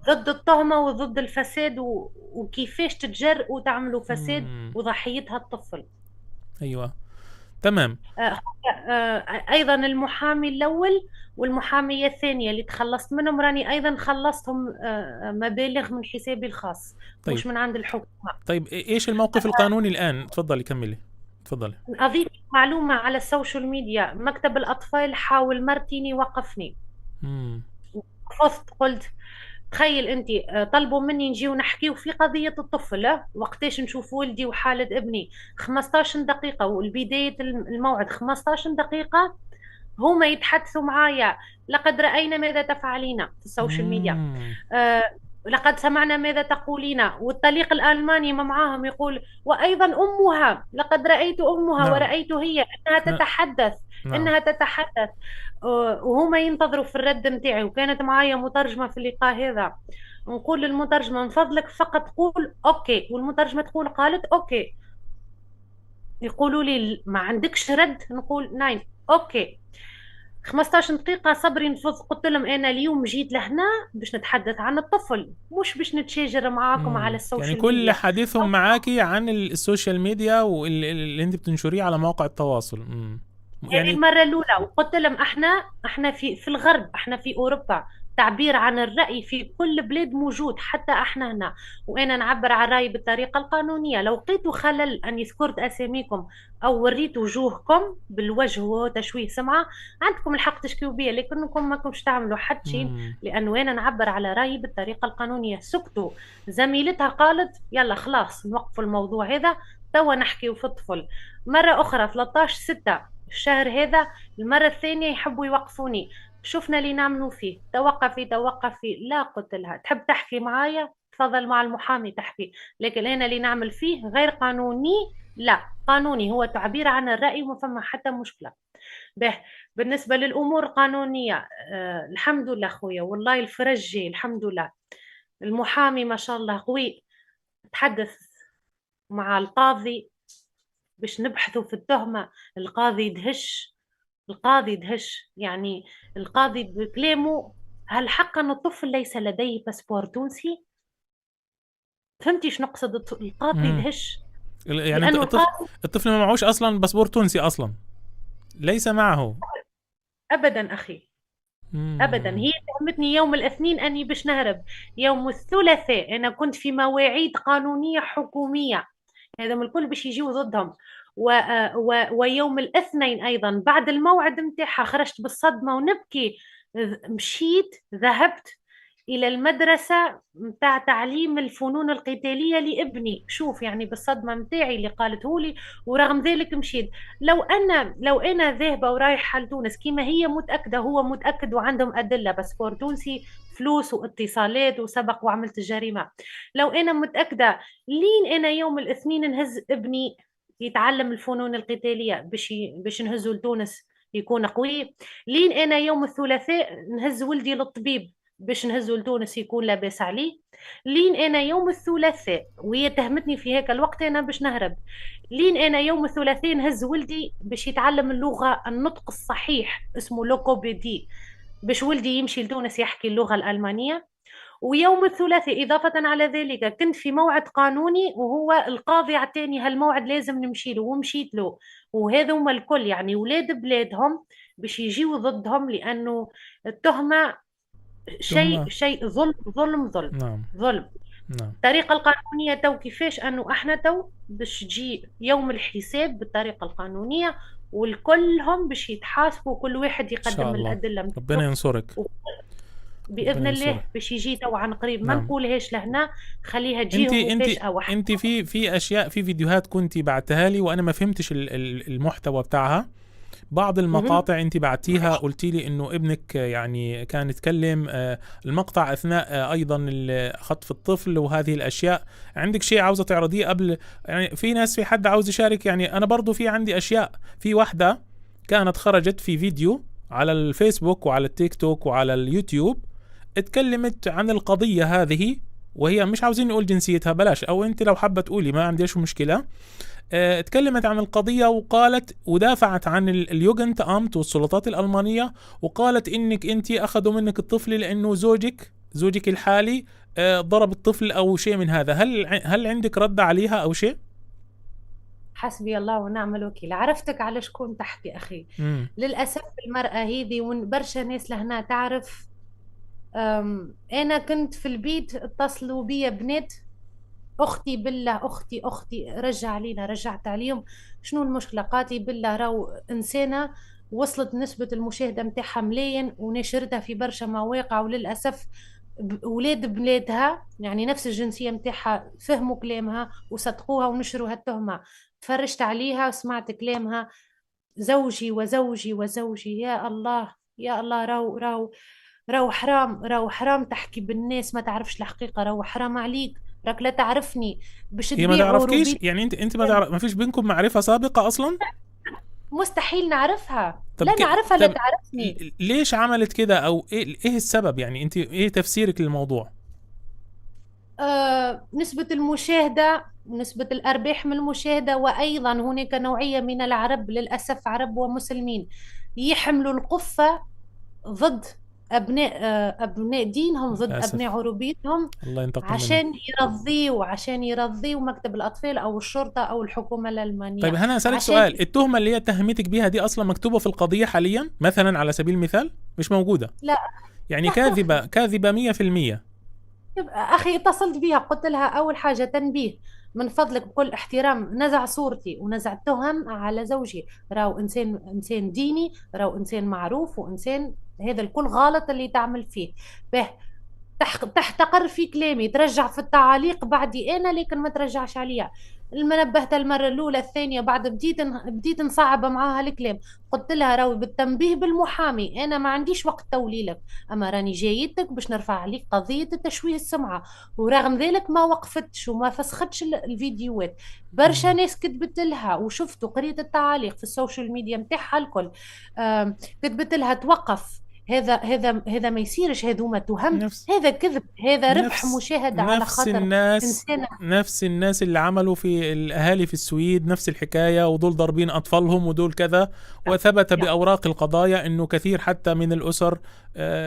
ضد التهمة وضد الفساد وكيفاش تتجرؤوا وتعملوا فساد مم. وضحيتها الطفل. ايوه. تمام. آه، أيضا المحامي الأول والمحامية الثانية اللي تخلصت منهم، راني أيضا خلصتهم مبالغ من حسابي الخاص، طيب. مش من عند الحكومة. طيب ايش الموقف القانوني الان؟ تفضلي كملي. تفضلي. أضيف معلومة على السوشيال ميديا: مكتب الأطفال حاول مرتين يوقفني. امم. رفضت، قلت تخيل انت، طلبوا مني نجي ونحكي في قضية الطفل، وقتاش نشوف ولدي وحالة ابني 15 دقيقة، والبداية الموعد 15 دقيقة، هما يتحدثوا معايا: لقد رأينا ماذا تفعلين في السوشيال ميديا، امم. آه، لقد سمعنا ماذا تقولين. والطليق الألماني ما معاهم يقول: وأيضا أمها، لقد رأيت أمها نعم. ورأيت هي أنها احنا. تتحدث، نعم. أنها تتحدث. وهما ينتظروا في الرد متاعي، وكانت معايا مترجمة في اللقاء هذا. نقول للمترجمة: من فضلك فقط قول أوكي. والمترجمة تقول: قالت أوكي. يقولوا لي: ما عندكش رد؟ نقول: ناين. أوكي. 15 دقيقة صبري نفض. قلت لهم: أنا اليوم جيت لهنا باش نتحدث عن الطفل، مش باش نتشاجر معاكم على يعني السوشيال كل ميديا. حديثهم معاكي عن السوشيال ميديا واللي انت بتنشريه على مواقع التواصل. هذه يعني. المرة الأولى. وقلت لهم: احنا في الغرب، احنا في أوروبا، تعبير عن الرأي في كل بلاد موجود، حتى احنا هنا. وأنا نعبر عن رأيي بالطريقة القانونية. لو لقيتوا خلل أني ذكرت أساميكم أو وريت وجوهكم بالوجه وهو تشويه سمعة، عندكم الحق تشكيوا بيا، لكنكم ما كنتش تعملوا حتى شيء، امم. لأنه أنا نعبر على رأيي بالطريقة القانونية. سكتوا. زميلتها قالت: يلا خلاص نوقف الموضوع هذا، توا نحكي في الطفل. مرة أخرى 13/6 الشهر هذا، المرة الثانية يحبوا يوقفوني. شفنا اللي نعملوا فيه: توقفي توقفي. لا، قلت لها: تحب تحكي معايا تفضل مع المحامي تحكي، لكن أنا اللي نعمل فيه غير قانوني. لا، قانوني، هو تعبير عن الرأي وما فما حتى مشكلة. به. بالنسبة للأمور القانونية، الحمد لله خويا، والله الفرج جاي الحمد لله. المحامي ما شاء الله قوي. تحدث مع القاضي باش نبحثوا في التهمة. القاضي دهش، القاضي دهش يعني. القاضي بكلامه: هل حقا الطفل ليس لديه باسبور تونسي؟ فهمتي شنو نقصد؟ القاضي امم. دهش. يعني لأنه القاضي الطفل ما معهوش اصلا باسبور تونسي اصلا، ليس معه. أبدا أخي، أبدا. امم. هي تهمتني يوم الاثنين أني باش نهرب. يوم الثلاثاء أنا كنت في مواعيد قانونية حكومية، هذا من الكل باش يجيوا ضدهم. ويوم الاثنين ايضا بعد الموعد متاعها خرجت بالصدمه ونبكي. مشيت، ذهبت الى المدرسه متاع تعليم الفنون القتاليه لابني. شوف يعني بالصدمه متاعي اللي قالته لي، ورغم ذلك مشيت. لو انا ذاهبه ورايحه لتونس كيما هي متاكده، هو متاكد وعندهم ادله، باسبور تونسي، فلوس واتصالات وسبق وعملت الجريمه. لو انا متاكده، لين انا يوم الاثنين نهز ابني يتعلم الفنون القتاليه باش نهزه لتونس يكون قوي. لين انا يوم الثلاثاء نهز ولدي للطبيب باش نهزه لتونس يكون لاباس عليه. لين انا يوم الثلاثاء وهي تهمتني في هيك الوقت انا باش نهرب. لين انا يوم الثلاثاء نهز ولدي باش يتعلم اللغه، النطق الصحيح اسمه لوكوبيدي، باش ولدي يمشي لتونس يحكي اللغه الالمانيه. ويوم الثلاثاء إضافة على ذلك كنت في موعد قانوني، وهو القاضي عطاني هالموعد لازم نمشي له، ومشيت له. وهذوما الكل يعني ولاد بلادهم باش يجيوا ضدهم، لأنه التهمة تهمة. شيء ظلم ظلم ظلم نعم. ظلم. نعم. الطريقة القانونية تو كيفاش أنه احنا تو باش تجي يوم الحساب بالطريقة القانونية، والكلهم باش يتحاسبوا، كل واحد إن شاء يقدم الله. الأدلة ربنا متاعو. ينصرك. بإذن ربنا الله ينصرك. باش يجي تو عن قريب، ما نعم. نقولهاش لهنا، خليها انت تجيهم انت مفاجأة واحدة. انت في اشياء، في فيديوهات كنت بعتها لي وانا ما فهمتش المحتوى بتاعها. بعض مهم. المقاطع انت بعتيها قلتي لي انه ابنك يعني كان يتكلم المقطع اثناء ايضا خطف الطفل وهذه الاشياء. عندك شيء عاوزه تعرضيه قبل؟ يعني في ناس، في حد عاوز يشارك؟ يعني انا برضو في عندي اشياء. في واحده كانت خرجت في فيديو على الفيسبوك وعلى التيك توك وعلى اليوتيوب، اتكلمت عن القضيه هذه، وهي مش عاوزين نقول جنسيتها، بلاش، او انت لو حابه تقولي ما عنديش مشكله. اتكلمت عن القضية وقالت ودافعت عن اليوجنت أمت والسلطات الألمانية، وقالت إنك أنت أخذوا منك الطفل لأنه زوجك الحالي ضرب الطفل أو شيء من هذا. هل عندك رد عليها أو شيء؟ حسبي الله ونعم الوكيل. عرفتك على شكون تحكي أخي. امم. للأسف المرأة هذه برشا ناس لهنا تعرف. أنا كنت في البيت اتصلوا بي بنات، اختي بالله، اختي رجع علينا، رجعت عليهم. شنو المشكله؟ قالت لي بالله راهو انسانه وصلت نسبه المشاهده متاعها ملايين، ونشرتها في برشا مواقع، وللاسف ولاد بلادها يعني نفس الجنسيه متاعها فهموا كلامها وصدقوها ونشروا هالتهمه. تفرجت عليها وسمعت كلامها، زوجي وزوجي وزوجي. يا الله يا الله، راهو حرام، راهو حرام تحكي بالناس ما تعرفش الحقيقة، راهو حرام عليك، راك لا تعرفني باش هي ما تبيع تعرفكيش؟ عروبي. يعني انت ما تعرف، ما فيش بينكم معرفة سابقة أصلا؟ مستحيل نعرفها، طب لا نعرفها لا طب تعرفني. ليش عملت كده؟ أو إيه السبب؟ يعني انت إيه تفسيرك للموضوع؟ نسبة المشاهدة، نسبة الأرباح من المشاهدة، وأيضا هناك نوعية من العرب للأسف، عرب ومسلمين، يحملوا القفة ضد أبناء دينهم، ضد أبناء للأسف. عروبيتهم، الله ينتقم منهم. عشان يرضيوا مكتب الأطفال أو الشرطة أو الحكومة طيب الألمانية. أنا أسألك عشان سؤال، التهمة اللي هي تهمتك بيها دي أصلا مكتوبة في القضية حاليا مثلا على سبيل المثال؟ مش موجودة؟ لا يعني لا كاذبة، كاذبة 100%. أخي اتصلت بها قلت لها أول حاجة تنبيه، من فضلك بكل احترام نزع صورتي ونزع التهم على زوجي، راهو إنسان ديني، راهو إنسان معروف، وإنسان هذا الكل غلط اللي تعمل فيه به. تحتقر في كلامي، ترجع في التعاليق بعدي انا، لكن ما ترجعش عليا. لما نبهتها المره الاولى الثانيه بعد بديت نصعب معاها الكلام، قلت لها راوي بالتنبيه بالمحامي، انا ما عنديش وقت توليلك، اما راني جايتك باش نرفع عليك قضيه التشويه السمعه. ورغم ذلك ما وقفتش وما فسختش الفيديوهات. برشا مم. ناس كتبت لها وشفت وقريت التعاليق في السوشيال ميديا متاعها الكل. كتبت لها توقف، هذا ما يصيرش، هذوما تهم، نفس هذا كذب، هذا ربح نفس مشاهدة على نفس خاطر الناس إنسانة. نفس الناس اللي عملوا في الأهالي في السويد نفس الحكاية، ودول ضاربين أطفالهم ودول كذا. وثبت يا بأوراق القضايا أنه كثير حتى من الأسر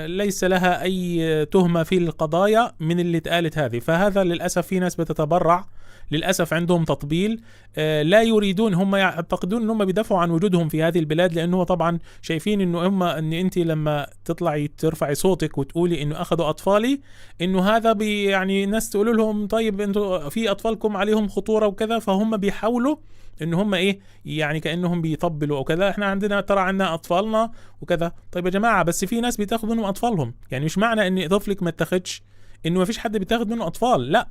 ليس لها أي تهمة في القضايا من اللي اتقالت هذه. فهذا للأسف في ناس بتتبرع، للأسف عندهم تطبيل، لا يريدون، هم يعتقدون أنهم بيدافعوا عن وجودهم في هذه البلاد، لأنه طبعا شايفين أنه أن أنت لما تطلعي ترفعي صوتك وتقولي أنه أخذوا أطفالي، أنه هذا يعني ناس تقول لهم طيب أنتوا في أطفالكم عليهم خطورة وكذا، فهم بيحاولوا ان هم ايه، يعني كانهم بيطبلوا او كذا، احنا عندنا ترى عندنا اطفالنا وكذا. طيب يا جماعه، بس في ناس بتاخد منهم اطفالهم، يعني مش معنى ان طفلك ما اتاخدش انه ما فيش حد بيتاخد منه اطفال، لا.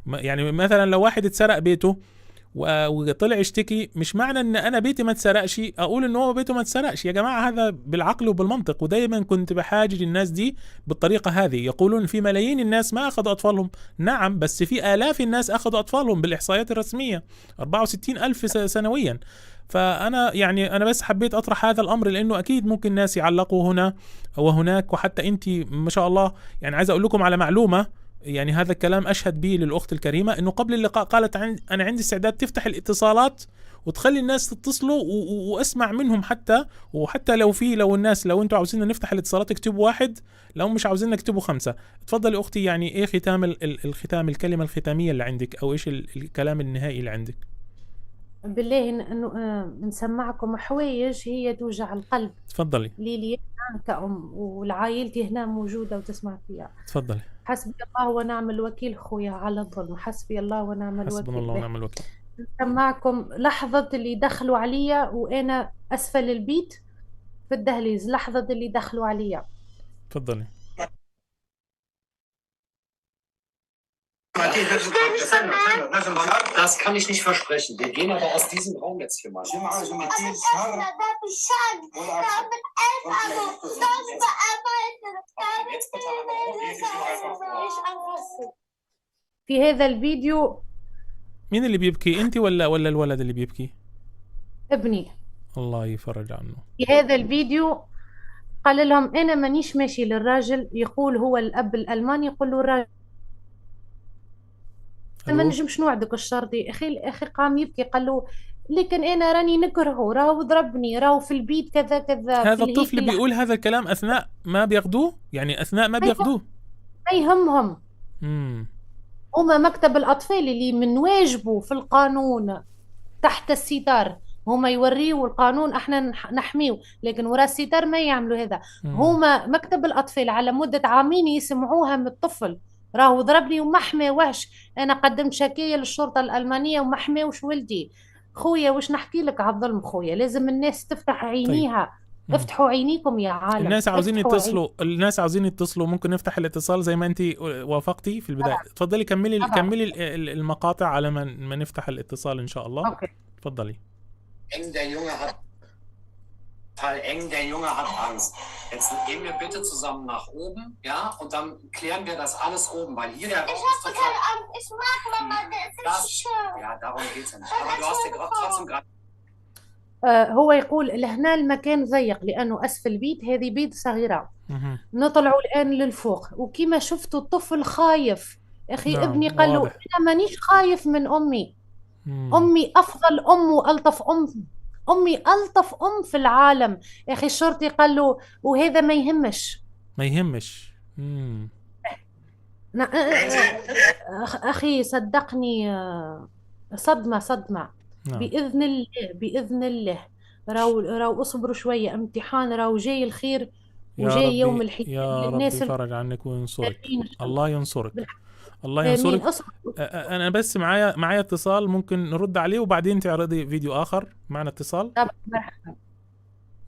يعني مثلا لو واحد اتسرق بيته وطلع يشتكي، مش معنى ان انا بيتي ما اتسرقش اقول ان هو بيته ما اتسرقش. يا جماعه هذا بالعقل وبالمنطق. ودايما كنت بحاجج الناس دي بالطريقه هذه، يقولون في ملايين الناس ما اخذوا اطفالهم. نعم، بس في الاف الناس اخذوا اطفالهم بالاحصائيات الرسميه، 64 الف سنويا. فانا يعني انا بس حبيت اطرح هذا الامر، لانه اكيد ممكن ناس يعلقوا هنا وهناك، وحتى انت ما شاء الله. يعني عايز اقول لكم على معلومه، يعني هذا الكلام أشهد به للأخت الكريمة، أنه قبل اللقاء قالت أنا عندي استعداد تفتح الاتصالات وتخلي الناس تتصلوا وأسمع منهم، وحتى لو الناس، لو أنتوا عاوزين نفتح الاتصالات اكتبوا 1، لو مش عاوزين اكتبوا 5. تفضلي أختي، يعني إيه ختام الختام، الكلمة الختامية اللي عندك، أو إيش الكلام النهائي اللي عندك؟ بالله إنه نسمعكم حوايج هي توجع القلب تفضلي. لي أنا كأم، والعائلتي هنا موجودة وتسمع فيها. تفضلي. حسبي الله ونعم الوكيل خويا على الظلم، حسبي الله ونعم حسبنا الوكيل الله به. ونعم الوكيل. سمعكم لحظة اللي دخلوا عليا وأنا أسفل البيت في الدهليز، لحظة اللي دخلوا عليا. تفضلي. Das kann ich nicht versprechen. Wir gehen aber aus diesem Raum jetzt hier mal. في هذا الفيديو مين اللي بيبكي، انت ولا الولد اللي بيبكي؟ ابني. الله يفرج عنه. في هذا الفيديو قال لهم أنا مانيش ماشي للراجل، يقول هو الأب الألماني يقول له الراجل ما نجمش نوعدك الشرطي. أخي قام يبكي قال له لكن أنا راني نكرهه، راهو ضربني، راهو في البيت كذا كذا. هذا الطفل بيقول هذا الكلام أثناء ما بياخدوه، يعني أثناء ما بياخدوه. ما يهمهم. هما مكتب الأطفال اللي من واجبه في القانون تحت الستار هما يوريوا القانون، احنا نحميه، لكن وراء الستار ما يعملوا هذا. هما مكتب الأطفال على مدة عامين يسمعوها من الطفل، راهو ضربني وما حماوهش، انا قدمت شكاية للشرطة الألمانية وما حماوش ولدي. خويا واش نحكي لك على الظلم خويا، لازم الناس تفتح عينيها. طيب. افتحوا عينيكم يا عالم. الناس عاوزين يتصلوا، ممكن نفتح الاتصال زي ما انت وافقتي في البداية. تفضلي كملي المقاطع على ما نفتح الاتصال ان شاء الله. أوكي. تفضلي. Der Junge hat Angst. Jetzt gehen wir bitte zusammen nach oben, ja, und dann klären wir das alles oben, weil hier der Raum ist total... Ich mag Mama, das ist schön. Ja, darum geht's ja nicht. Aber du hast dir trotzdem gerade... هو يقول لهنا المكان ضيق لأنه أسفل البيت، هذه بيت صغيرة. نطلعوا الآن للفوق، وكما شفتوا الطفل خايف. أخي نعم. ابني قال له أنا مانيش خايف من أمي. أمي أفضل أم وألطف أم، أمي ألطف أم في العالم. أخي الشرطي قال له وهذا ما يهمش. أخي صدقني صدمة. نعم. بإذن الله راو اصبروا شوية، امتحان راو جاي الخير وجاي يوم الحساب. يا ربي يفرج عنك وينصرك. الله ينصرك. الله ينصرك. أنا بس معايا اتصال، ممكن نرد عليه وبعدين تعرضي فيديو آخر. معنا اتصال. طبعا مرحبا.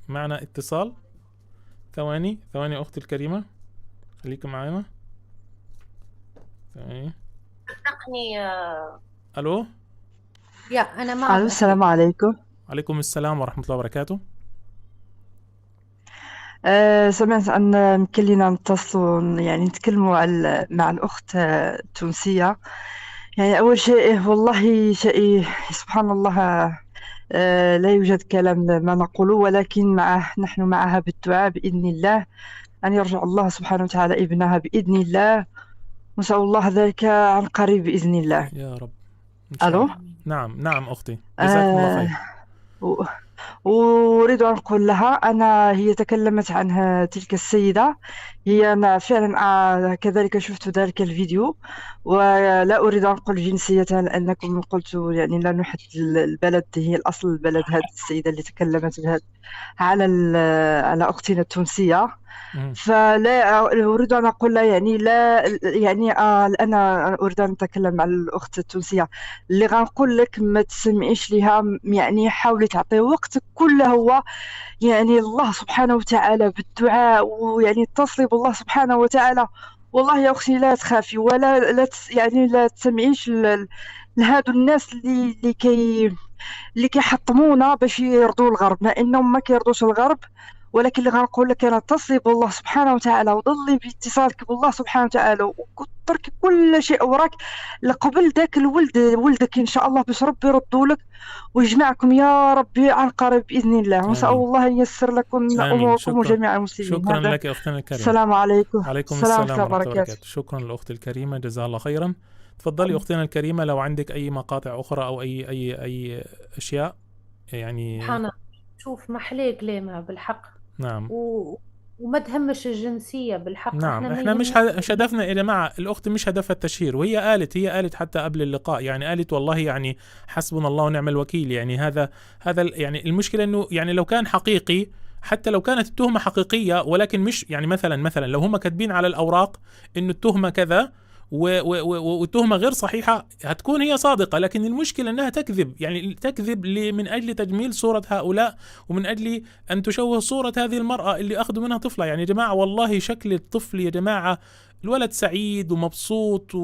معنا اتصال. ثواني أختي الكريمة، خليكم معانا ثواني. ألو. يا أنا معك. ألو، السلام عليكم. عليكم السلام ورحمة الله وبركاته. سمعت أن يمكن لنا نتصلوا، يعني نتكلموا مع الأخت التونسية. يعني أول شيء والله شيء سبحان الله، لا يوجد كلام ما نقوله، ولكن نحن معها بالدعاء بإذن الله أن يرجع الله سبحانه وتعالى ابنها بإذن الله، نسأل الله ذلك عن قريب بإذن الله يا رب. ألو. نعم أختي، جزاكم الله خير. وأريد أن أقول لها هي تكلمت عن تلك السيدة، أنا فعلا كذلك شفت ذلك الفيديو، ولا أريد أن أقول جنسيتها لأنكم قلت يعني لا نحدد البلد، هي الأصل البلد. هذه السيدة اللي تكلمت على أختنا التونسية، فلا أريد أن أقول لها يعني لا، يعني أنا أريد أن أتكلم على الأخت التونسية اللي غنقول لك ما تسمعيش لها، يعني حاولي تعطي وقتك كله هو يعني الله سبحانه وتعالى بالدعاء، ويعني اتصلي بالله سبحانه وتعالى. والله يا أختي لا تخافي ولا يعني لا تسمعيش لهادو الناس اللي كيحطمونا باش يرضوا الغرب، مع انهم ما كيرضوش الغرب، ولكن اللي غنقول لك انا اتصلي بالله سبحانه وتعالى وضلي باتصالك بالله سبحانه وتعالى وتركي كل شيء وراك لقبل ذاك الولد ولدك ان شاء الله باش ربي يردوا لك ويجمعكم يا ربي عن قريب باذن الله. ونسال آمين. الله ان ييسر لكم آمين. اموركم وجميع المسلمين. شكرا هذا لك يا أختنا الكريمة. السلام عليكم. عليكم السلام السلام ورحمه الله ورحمة الله وبركاته. وبركاته. شكرا للأخت الكريمة، جزاها الله خيرا. تفضلي أختنا الكريمة لو عندك أي مقاطع أخرى أو أي أشياء يعني. سبحان الله. شوف محلاه كلامها بالحق. نعم وما تهمش الجنسية بالحق. نعم، ما احنا مش يهمنا. مش هدفنا يا جماعة، الأخت مش هدفها التشهير، وهي قالت حتى قبل اللقاء، يعني قالت والله يعني حسبنا الله ونعم الوكيل. يعني هذا يعني المشكلة انه يعني لو كان حقيقي، حتى لو كانت التهمة حقيقية، ولكن مش يعني مثلا لو هم كاتبين على الأوراق انه التهمة كذا والتهمة غير صحيحة، هتكون هي صادقة. لكن المشكلة أنها تكذب، يعني تكذب من أجل تجميل صورة هؤلاء، ومن أجل أن تشوه صورة هذه المرأة اللي أخذوا منها طفلة. يعني يا جماعة والله شكل الطفل يا جماعة، الولد سعيد ومبسوط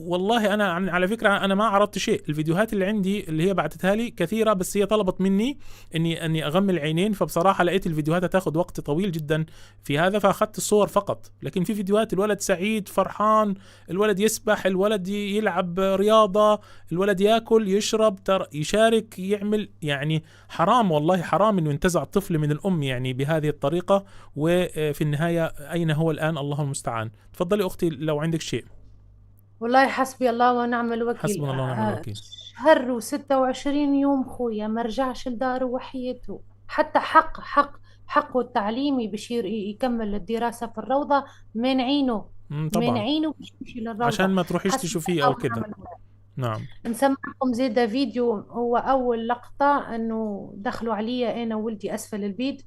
والله أنا على فكرة أنا ما عرضت شيء. الفيديوهات اللي عندي اللي هي بعتتها لي كثيرة، بس هي طلبت مني أني أغمي العينين، فبصراحة لقيت الفيديوهات هتاخد وقت طويل جدا في هذا، فأخذت الصور فقط. لكن في فيديوهات الولد سعيد فرحان، الولد يسبح، الولد يلعب رياضة، الولد يأكل يشرب يشارك يعمل. يعني حرام والله حرام أنه ينتزع الطفل من الأم يعني بهذه الطريقة. وفي النهاية أين هو الآن؟ الله المستعان. تفضلي أختي لو عندك شيء. والله حسبي الله ونعم الوكيل. حسبنا الله ونعم الوكيل. شهر و26 يوم خويا ما رجعش لداره وحياته، حتى حقه التعليمي باش يكمل الدراسة في الروضة مانعينه. طبعا مانعينه باش يمشي للروضة عشان ما تروحيش تشوفيه أو كده. نعم. نسمعكم زيادة فيديو، هو أول لقطة أنه دخلوا عليا أنا وولدي أسفل البيت.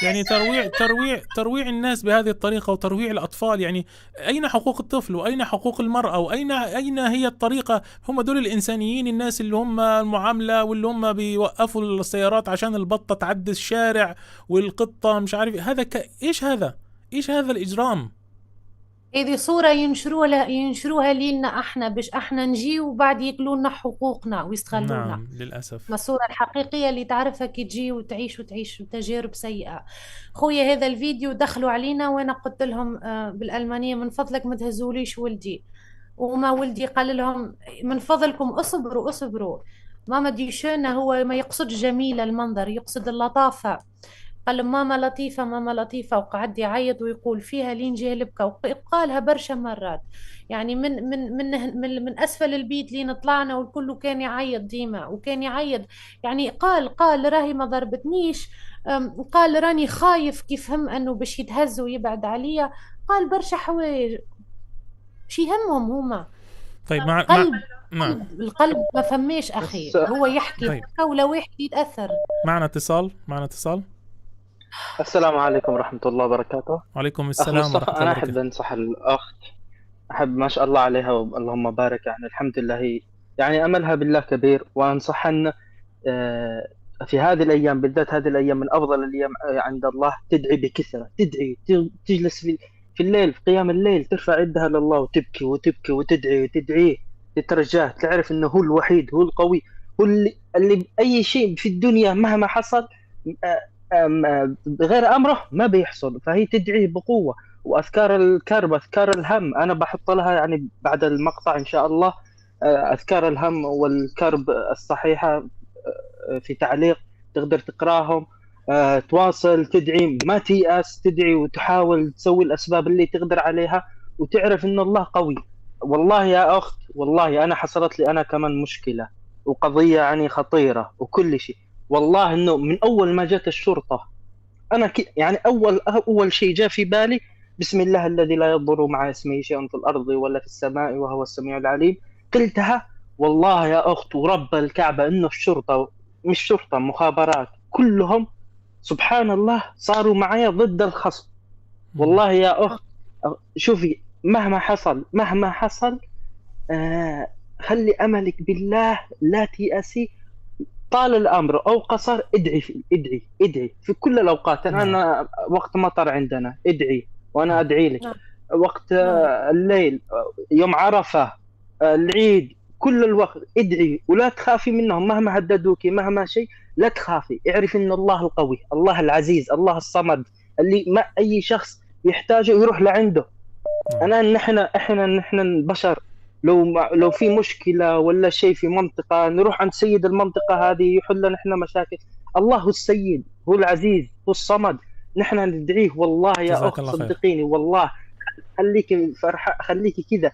يعني ترويع الناس بهذه الطريقة وترويع الأطفال. يعني أين حقوق الطفل وأين حقوق المرأة وأين هي الطريقة؟ هم دول الإنسانيين، الناس اللي هم المعاملة واللي هم بيوقفوا السيارات عشان البطة تعدي الشارع والقطة مش عارف هذا إيش هذا الإجرام؟ هذه صورة ينشروها لنا احنا باش احنا نجي وبعد ياكلونا حقوقنا ويستغلونا. نعم للأسف. ما الصورة الحقيقية اللي تعرفها كي تجي وتعيش تجارب سيئة. خويا هذا الفيديو دخلوا علينا وانا قلت لهم بالألمانية من فضلك ما تهزوليش ولدي، وما ولدي قال لهم من فضلكم اصبروا. ماما دي شونة، هو ما يقصد جميلة المنظر، يقصد اللطافة. قال ماما لطيفة وقعد يعيط ويقول فيها لين جه البكا، وقالها برشا مرات. يعني من أسفل البيت لين طلعنا والكل كان يعيط ديما وكان يعيط. يعني قال راهي ما ضربتنيش، قال راني خايف كيف هم أنه باش يتهز ويبعد عليا، قال برشا حوايج شي همهم هما. طيب القلب ما فماش أخي، هو يحكي طيب. ولا واحد يتأثر. معنا اتصال. السلام عليكم ورحمة الله وبركاته. وعليكم السلام ورحمة الله وبركاته. أنا أحب أنصح الأخت، أحب ما شاء الله عليها اللهم بارك، يعني الحمد لله هي يعني أملها بالله كبير، وأنصح أن في هذه الأيام بالذات، هذه الأيام من أفضل الأيام عند الله، تدعي بكثرة، تدعي، تجلس في الليل في قيام الليل ترفع يدها لله وتبكي وتدعيه، تترجاه، تعرف أنه هو الوحيد، هو القوي، هو اللي أي شيء في الدنيا مهما حصل بغير أمره ما بيحصل. فهي تدعي بقوة. وأذكار الكرب، أذكار الهم، أنا بحط لها يعني بعد المقطع إن شاء الله أذكار الهم والكرب الصحيحة في تعليق، تقدر تقراهم، تواصل تدعي، ما تيأس، تدعي وتحاول تسوي الأسباب اللي تقدر عليها، وتعرف إن الله قوي. والله يا أخت، والله أنا حصلت لي أنا كمان مشكلة وقضية يعني خطيرة وكل شيء. والله إنه من أول ما جت الشرطة أنا يعني أول شيء جاء في بالي بسم الله الذي لا يضر مع اسمه شيء في الأرض ولا في السماء وهو السميع العليم. قلتها والله يا أخت ورب الكعبة إنه الشرطة، مش شرطة، مخابرات، كلهم سبحان الله صاروا معايا ضد الخصم. والله يا أخت شوفي، مهما حصل خلي أملك بالله، لا تيأسي، طال الامر او قصر ادعي ادعي في كل الاوقات. انا وقت مطر عندنا ادعي وانا ادعي لك، وقت الليل، يوم عرفه، العيد، كل الوقت ادعي ولا تخافي منهم مهما هددوك مهما شيء. لا تخافي، اعرفي ان الله القوي، الله العزيز، الله الصمد اللي ما اي شخص يحتاجه يروح لعنده. نحن البشر لو في مشكلة ولا شيء في منطقة نروح عند سيد المنطقة هذه يحل لنا نحن مشاكل. الله هو السيد، هو العزيز، هو الصمد، نحن ندعيه. والله يا أخت صدقيني، والله خليكي فرحة، خليكي كذا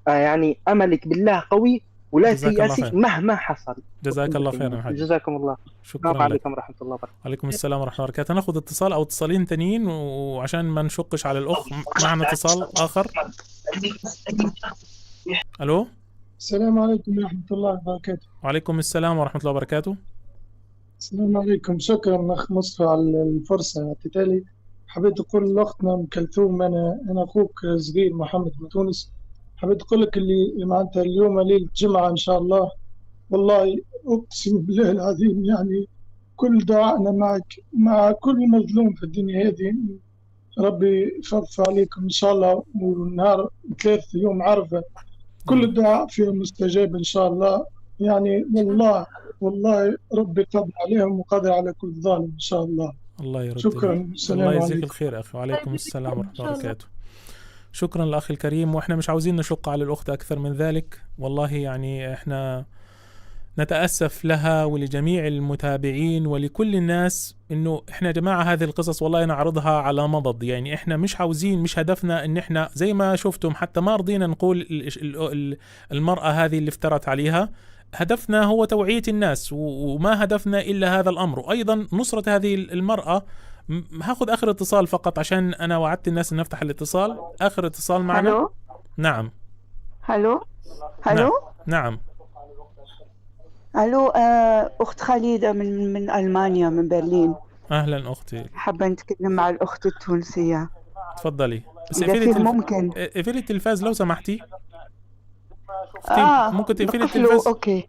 يعني أملك بالله قوي ولا تيأسي مهما حصل. جزاك الله خيرا حاج. جزاكم الله. شكرا عليكم ورحمة الله وبركاته. وعليكم السلام ورحمة الله وبركاته. ناخذ اتصال أو اتصالين تانيين وعشان ما نشقش على الأخ. معنا اتصال آخر. ألو. السلام عليكم ورحمة الله وبركاته. وعليكم السلام ورحمة الله وبركاته. السلام عليكم. شكرا أخ مصطفى على الفرصة اعطيتها لي. حبيت أقول لأختنا أم كلثوم، أنا أخوك صغير محمد من تونس. حبيت أقول لك اللي معناتها اليوم ليلة الجمعة إن شاء الله، والله أقسم بالله العظيم يعني كل دعائنا معك، مع كل مظلوم في الدنيا هذه. ربي يخف عليكم إن شاء الله. والنهار 3 يوم عرفة كل الدعاء فيه مستجاب إن شاء الله. يعني والله ربي قادر عليهم وقادر على كل ظالم إن شاء الله. الله يرد. شكرا. الله يجزيك الخير أخي. وعليكم السلام ورحمة الله وبركاته. شكرا الأخ الكريم. وإحنا مش عاوزين نشق على الأخت أكثر من ذلك. والله يعني إحنا نتأسف لها ولجميع المتابعين ولكل الناس إنه إحنا يا جماعة هذه القصص والله نعرضها على مضض. يعني إحنا مش عاوزين، مش هدفنا إن إحنا زي ما شفتم حتى ما رضينا نقول المرأة هذه اللي افترت عليها. هدفنا هو توعية الناس وما هدفنا إلا هذا الأمر، وأيضا نصرة هذه المرأة. هاخذ آخر اتصال فقط عشان أنا وعدت الناس أن نفتح الاتصال. آخر اتصال معنا. هلو. نعم. هلو. نعم. الو. اخت خالده من المانيا، من برلين. اهلا اختي. حابه نتكلم مع الاخت التونسيه. تفضلي. بس اذا ممكن اقفلي التلفاز لو سمحتي. ممكن تقفلي التلفاز. اوكي.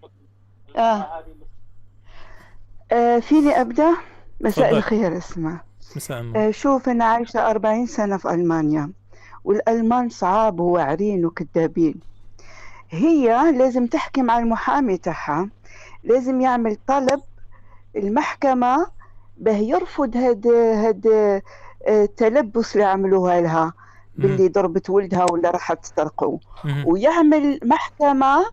فيني ابدا. مساء الخير. اسمع. مساء النور. شوف انا عايشه 40 سنه في المانيا، والالمان صعاب وواعرين وكذابين. هي لازم تحكي مع المحامي تاعها، لازم يعمل طلب المحكمة به يرفض هاد التلبس اللي عملوها لها باللي ضربت ولدها ولا راحت تسرقه، ويعمل محكمة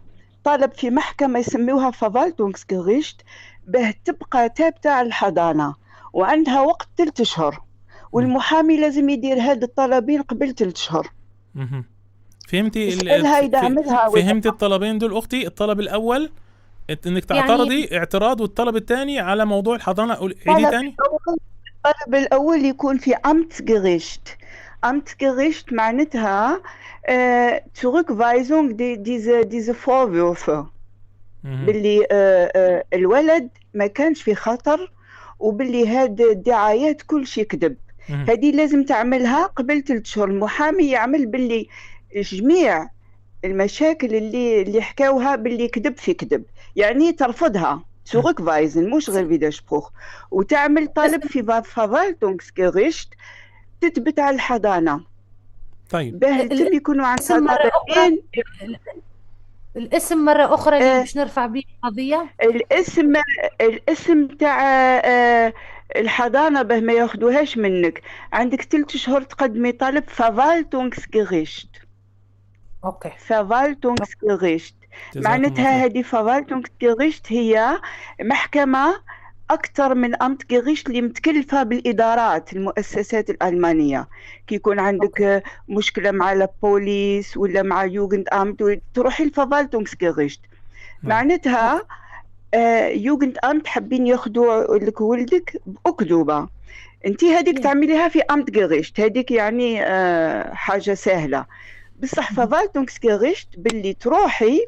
طلب في محكمة يسميوها فافالتونغسغريشت به تبقى تابتة على الحضانة، وعندها وقت 3 أشهر، والمحامي لازم يدير هاد الطلبين قبل 3 أشهر. فهمتي فهمتي الطلبين دول اختي؟ الطلب الاول انك تعترضي يعني اعتراض، والطلب الثاني على موضوع الحضانه. عيدي ثاني. الطلب الاول يكون في Amtsgericht معناتها Zurückweisung diese Vorwürfe باللي الولد ما كانش في خطر، وباللي هاد الدعايات كل شيء كذب. هذه لازم تعملها قبل 3 أشهر. المحامي يعمل باللي جميع المشاكل اللي حكاوها باللي كذب في كذب، يعني ترفضها zurückweisen مش غير فيداشبروخ، وتعمل طلب في Verwaltungsgericht تثبت على الحضانة. طيب به يكونوا عندها طلبين. الاسم مرة أخرى اللي باش نرفع به القضية. الاسم تاع الحضانة به ما ياخدوهاش منك. عندك 3 أشهر تقدمي طلب Verwaltungsgericht. اوكي. Verwaltungsgericht معناتها هذه Verwaltungsgericht هي محكمة أكثر من Amtsgericht اللي متكلفة بالإدارات المؤسسات الألمانية. كي يكون عندك مشكلة مع البوليس ولا مع Jugendamt تروحي الفافالتونغسgericht. معناتها Jugendamt حابين ياخدوا لك ولدك بأكذوبة، انتي هذيك تعمليها في Amtsgericht، هذيك يعني حاجة سهلة. بصح Verwaltungsgericht باللي تروحي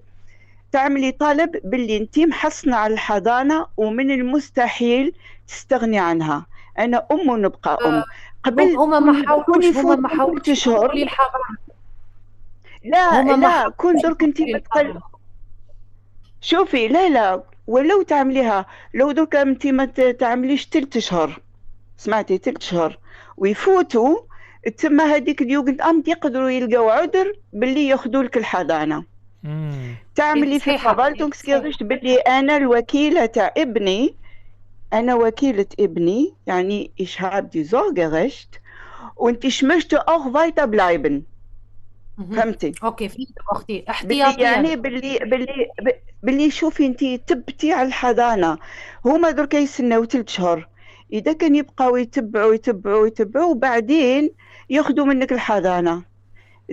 تعملي طلب باللي انتي محصنة على الحضانة ومن المستحيل تستغني عنها. أنا أم ونبقى أم. قبل هما ما حاولوش شهور. لا كون درك انتي شوفي. لا ولو تعمليها، لو دركا انت ما تعمليش 3 شهور، سمعتي 3 شهور ويفوتوا تما هذيك اليوغنت امت يقدروا يلقاو عذر باللي ياخذوا لك الحضانه. تعملي في فافالتونغسكيرشت باللي انا الوكيله تاع ابني، انا وكيله ابني، يعني ich habe die Sorgerecht und ich möchte auch weiterbleiben. فهمتي؟ اوكي فهمت اختي، احتياطيا يعني باللي شوفي انت تبتي على الحضانه، هما درك يستناو 3 شهور، اذا كان يبقاو يتبعوا وبعدين ياخذوا منك الحضانه،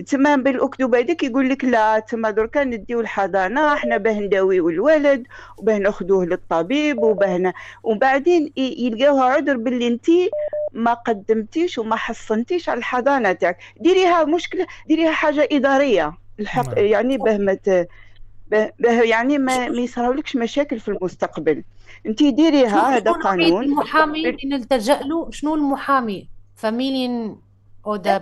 تما بالاكتوبه هذيك يقول لك لا تما دركا نديو الحضانه احنا باه نداويو الولد وباه ناخذوه للطبيب وبعدين يلقاوها عذر باللي انت ما قدمتيش وما حصنتيش على الحضانه تاعك. ديريها مشكله، ديريها حاجه اداريه الحق، يعني باه يعني ما يصراولكش مشاكل في المستقبل. انت ديريها، هذا قانون. المحامي اللي نلتجأ له شنو؟ المحامي فاميليين اودا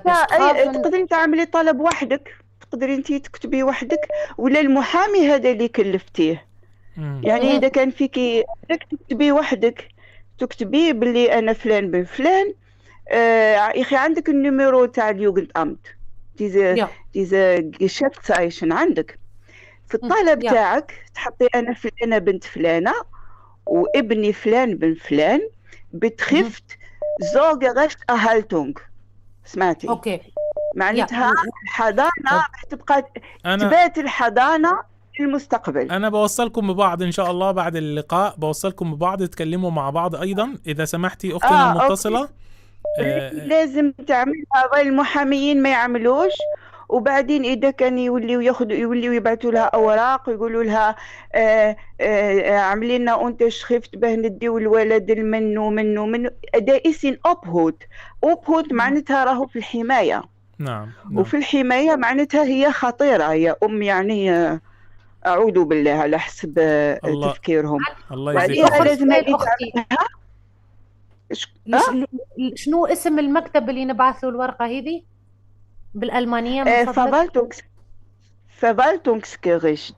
تقدري تعملي طلب وحدك، تقدري انت تكتبي وحدك ولا المحامي هذا اللي كلفتيه. يعني اذا كان فيكي تكتبي وحدك، تكتبي باللي انا فلان بن فلان، يا اخي عندك النيميرو تاع اليوغنت امت ديزا Geschäftszeichen عندك في الطلب تاعك، تحطي انا فلانه بنت فلانه وابني فلان بن فلان بتخفت Sorgerecht Erhaltung. سمعتي؟ اوكي معناتها الحضانه تبقى تبات الحضانه للمستقبل. انا بوصلكم ببعض ان شاء الله بعد اللقاء، بوصلكم ببعض تتكلموا مع بعض ايضا اذا سمحتي اختنا المتصله. لازم تعملها، المحاميين ما يعملوش، وبعدين اذا كان يوليو يبعثوا لها اوراق ويقولوا لها اعملي لنا انت شخفت باه نديو الولد منه دائسين اوبهوت معناتها راهو في الحمايه. نعم. وفي الحمايه معناتها هي خطيره، هي يعني اعوذ بالله على حسب تفكيرهم. الله يجزيك لازم شنو اسم المكتب اللي نبعث له الورقه هذه بالالمانيه من فضلك؟ فافالتونغسكيرشت.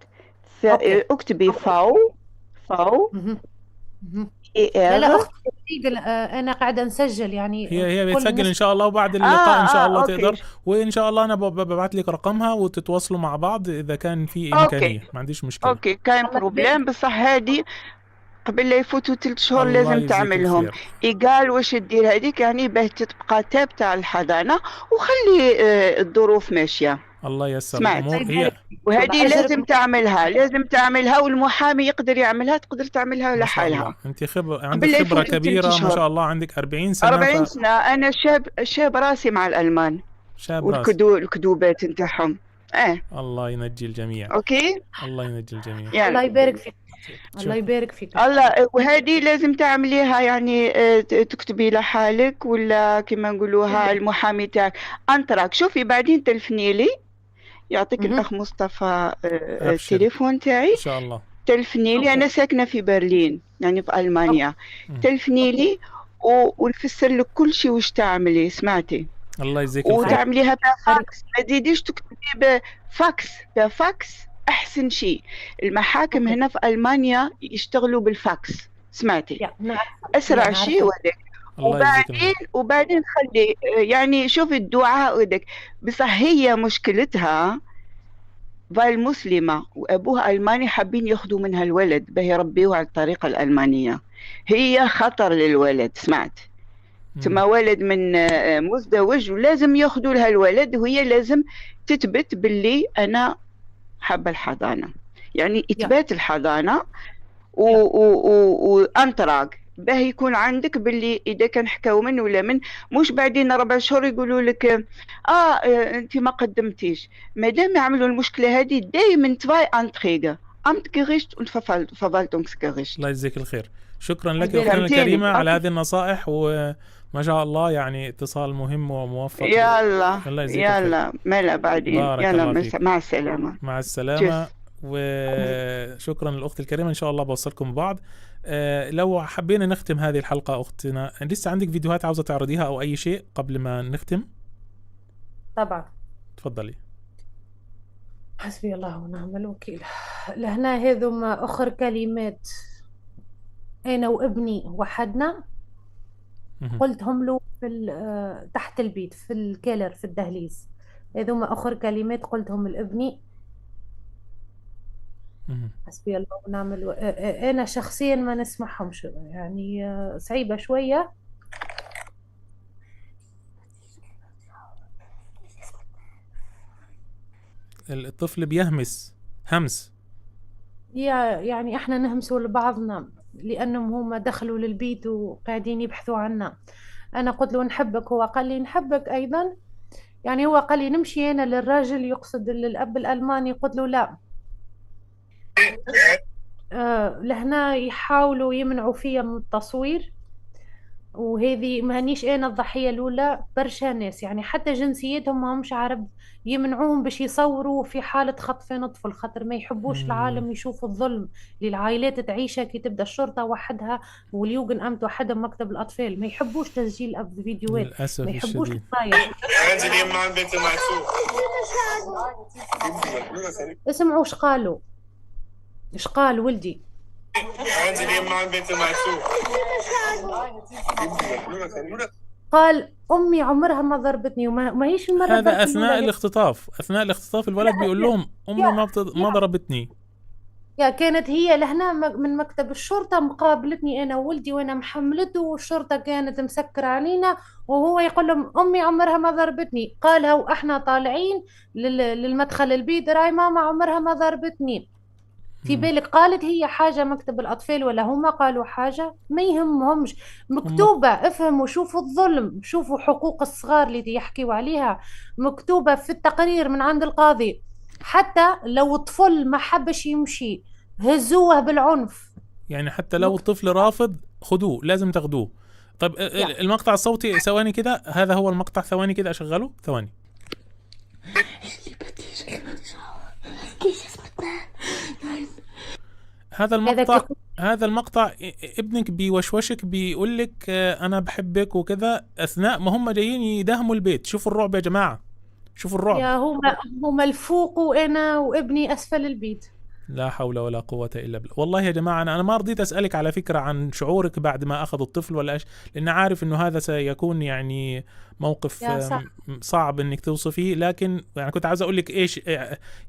اكتبي فاو لا اختي انا قاعده نسجل، يعني هي بتسجل ان شاء الله، وبعد اللقاء ان شاء الله تقدر، وان شاء الله انا ببعث لك رقمها وتتواصلوا مع بعض اذا كان في امكانيه. ما عنديش مشكله. اوكي كاين بروبليم، بصح هذه قبل لا يفوتوا 3 شهور لازم تعملهم. قال واش دير هذيك يعني باه تبقى ثابته على الحضانه وخلي الظروف ماشيه. الله ييسر الامور. هي وهذه لازم تعملها والمحامي يقدر يعملها، تقدر تعملها لحالها. انت عندك خبره كبيره ما شاء الله، عندك 40 سنه. 40 سنه انا شاب راسي مع الالمان، شاب والكذوبات نتاعهم. الله ينجي الجميع. اوكي الله ينجي الجميع. يعني. الله يبارك فيك. الله يبارك فيك. الله. وهذه لازم تعمليها، يعني تكتبي لحالك ولا كما نقولوها المحامي تاعك انتراك. شوفي بعدين تلفني لي، يعطيك الاخ مصطفى التليفون تاعي ان شاء الله. تلفني لي، انا ساكنه في برلين يعني في المانيا. تلفني لي ونفسر لك كل شيء واش تعملي. سمعتي؟ الله يجزيك الخير. وتعمليها بفاكس، ما تزيديش تكتبي بفاكس احسن شيء. المحاكم هنا في المانيا يشتغلوا بالفاكس. سمعتي؟ اسرع شيء وذاك. وبعدين خلي يعني شوفي الدعاء وذاك. بصح هي مشكلتها مسلمه وابوها الماني، حابين ياخذوا منها الولد باه يربيوه على الطريقه الالمانيه. هي خطر للولد. سمعت؟ ثم ولد من مزدوج ولازم ياخذوا لها الولد، وهي لازم تثبت باللي انا حابه الحضانه، يعني اثبات الحضانه وانتراك باه يكون عندك باللي اذا كان حكاو من ولا من، مش بعدين 4 شهور يقولوا لك انت ما قدمتيش. مادام يعملوا المشكله هذه دائما تفاي انتريغا امتكريشت وفافالتونغسكريشت. الله يجزيك الخير. شكرا لك اختنا الكريمه على هذه النصائح، وما شاء الله يعني اتصال مهم وموفق. يلا مالا بعدين. يلا مع السلامه. مع السلامه. وشكرا للاخت الكريمه، ان شاء الله بوصلكم ببعض. لو حبينا نختم هذه الحلقه اختنا، لسه عندك فيديوهات عاوزه تعرضيها او اي شيء قبل ما نختم؟ طبعا. تفضلي. حسبي الله ونعم الوكيل. لهنا هذوما آخر كلمات أنا وابني وحدنا مهم. قلتهم له في تحت البيت في الكيلر في الدهليز. هذوما آخر كلمات قلتهم لابني. مهم. حسبي الله ونعم أنا شخصيا ما نسمعهمش يعني صعيبة شوية. الطفل بيهمس همس. يعني احنا نهمسوا لبعضنا لأنهم هما دخلوا للبيت وقاعدين يبحثوا عنا. أنا قلت له نحبك، هو قال لي نحبك أيضا. يعني هو قال لي نمشي أنا للراجل يقصد للأب الألماني، قلت له لا. لهنا يحاولوا يمنعوا فيا من التصوير، وهذه مانيش انا الضحيه الاولى، برشا ناس يعني حتى جنسيتهم ما همش عرب يمنعوهم باش يصوروا في حاله خطف طفل، خاطر ما يحبوش العالم يشوفوا الظلم للعائلات تعيشها كي تبدا الشرطه وحدها واليوغن امت وحدها مكتب الاطفال، ما يحبوش تسجيل فيديوهات، للأسف ما يحبوش الشديد. الصاير. اسمعوا ايش قالوا، ايش قال ولدي. قال امي عمرها ما ضربتني وما هيش المره هذا أثناء الاختطاف، أثناء الاختطاف الولد بيقول لهم أمي ما ضربتني. يا كانت هي لهنا من مكتب الشرطة مقابلتني أنا وولدي وأنا محملته، والشرطة كانت مسكرة علينا وهو يقول لهم أمي عمرها ما ضربتني. قالها وإحنا طالعين للمدخل البيت، راي ماما عمرها ما ضربتني. في بالك قالت هي حاجة مكتب الأطفال ولا هما قالوا حاجة؟ ما يهمهمش، مكتوبة. افهموا، شوفوا الظلم، شوفوا حقوق الصغار اللي يحكيوا عليها مكتوبة في التقرير من عند القاضي. حتى لو الطفل ما حبش يمشي هزوه بالعنف، يعني حتى لو الطفل رافض خدوه، لازم تاخدوه. طيب المقطع الصوتي ثواني كده، هذا هو المقطع، ثواني كده أشغله ثواني. هذا المقطع ابنك بيوشوشك بيقول لك انا بحبك وكذا اثناء ما هم جايين يدهموا البيت. شوفوا الرعب يا جماعه، شوفوا الرعب. يا هما الفوق وانا وابني اسفل البيت. لا حول ولا قوة إلا بالله. والله يا جماعة أنا ما رضيت أسألك على فكرة عن شعورك بعد ما أخذ الطفل ولا إيش، لأن عارف إنه هذا سيكون يعني موقف صعب إنك توصفيه، لكن يعني كنت عايز أقول لك إيش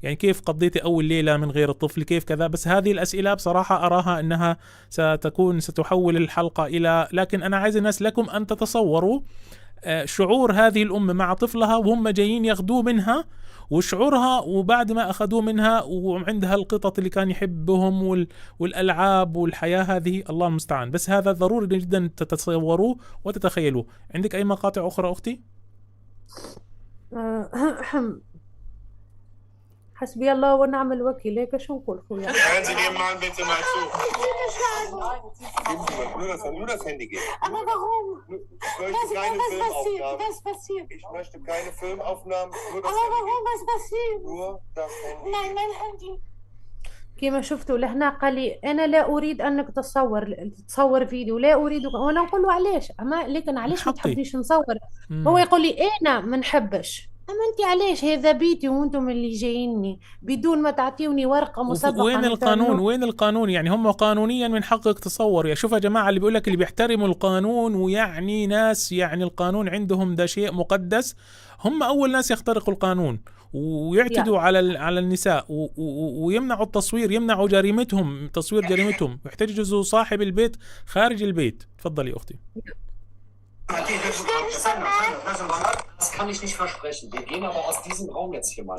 يعني كيف قضيتي أول ليلة من غير الطفل، كيف كذا. بس هذه الأسئلة بصراحة أراها إنها ستحول الحلقة إلى، لكن أنا عايز الناس لكم أن تتصوروا شعور هذه الأم مع طفلها وهم جايين ياخدوه منها، وشعورها وبعد ما أخذوه منها وعندها القطط اللي كان يحبهم والألعاب والحياة هذه، الله المستعان. بس هذا ضروري جدا تتصوروه وتتخيلوه. عندك أي مقاطع أخرى أختي؟ حسبي الله ونعم الوكيل، هيك شو نقول خويا. Nur das Handy geben. Aber warum? Ich möchte keine Filmaufnahmen. Was passiert? Ich möchte keine Filmaufnahmen. Nur das Handy. Aber warum? Was passiert? Nur das Handy. Nein, mein Handy. كما شفتوا لهنا قال لي انا لا اريد انك تصور فيديو، لا اريد. وانا نقول له علاش؟ اما لكن علاش ما تحبنيش نصور؟ هو يقول لي انا ما نحبش. اما انت علاش؟ هذا بيتي وانتم اللي جاييني بدون ما تعطيوني ورقه مسبقه. وين القانون؟ وين القانون؟ يعني هم قانونيا من حقك تصور. يا شوف يا جماعه، اللي بيقول لك اللي بيحترموا القانون ويعني ناس يعني القانون عندهم ده شيء مقدس، هم اول ناس يخترقوا القانون ويعتدوا على النساء ويمنعوا التصوير، يمنعوا جريمتهم، تصوير جريمتهم، ويحتجزوا صاحب البيت خارج البيت. تفضلي اختي. Das kann ich nicht versprechen. Wir gehen aber aus diesem Raum jetzt hier mal.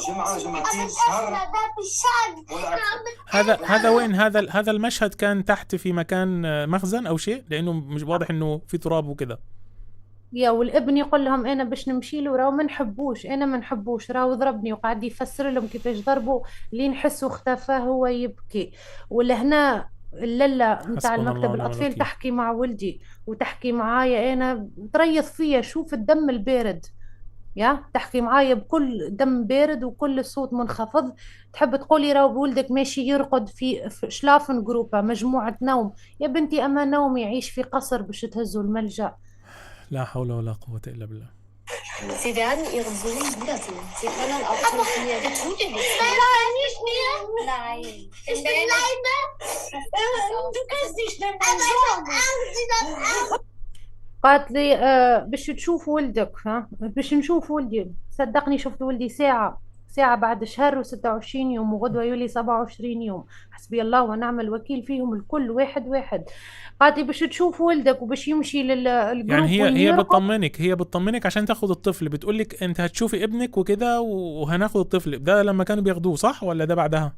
هذا وين؟ هذا المشهد كان تحت في مكان مخزن او شيء، لانه مش واضح انه في تراب وكذا. يا والابن يقول لهم انا باش نمشي له راهو ما نحبوش، انا ما نحبوش، راهو ضربني، وقاعد يفسر لهم كيفاش ضربوا لين حسوا اختفى هو يبكي. ولهنا اللله نتاع المكتب الاطفال تحكي مع ولدي وتحكي معايا، انا تريث فيا، شوف الدم البارد، يا تحكي معايا بكل دم بارد وكل صوت منخفض. تحب تقولي راهو ولدك ماشي يرقد في شلافن جروبا مجموعة نوم. يا بنتي اما نوم يعيش في قصر باش تهزوا الملجأ. لا حول ولا قوة إلا بالله. Sie werden ihren Sohn wiedersehen. Sie können auch telefonieren. Der tut dir nichts. Nein, nicht mehr. Nein. Ich bin alleine. Du kannst nicht mehr meinen قالت لي باش تشوف ولدك، ها باش نشوف ولدي. صدقني شفت ولدي ساعة بعد شهر و26 يوم، وغدوة يولي 27 يوم. حسبي الله ونعم الوكيل فيهم الكل، واحد واحد. قالت لي باش تشوف ولدك وباش يمشي للجروب. يعني هي بتطمنك عشان تاخد الطفل، بتقولك انت هتشوفي ابنك وكده وهناخد الطفل. ده لما كانوا بياخدوه صح ولا ده بعدها؟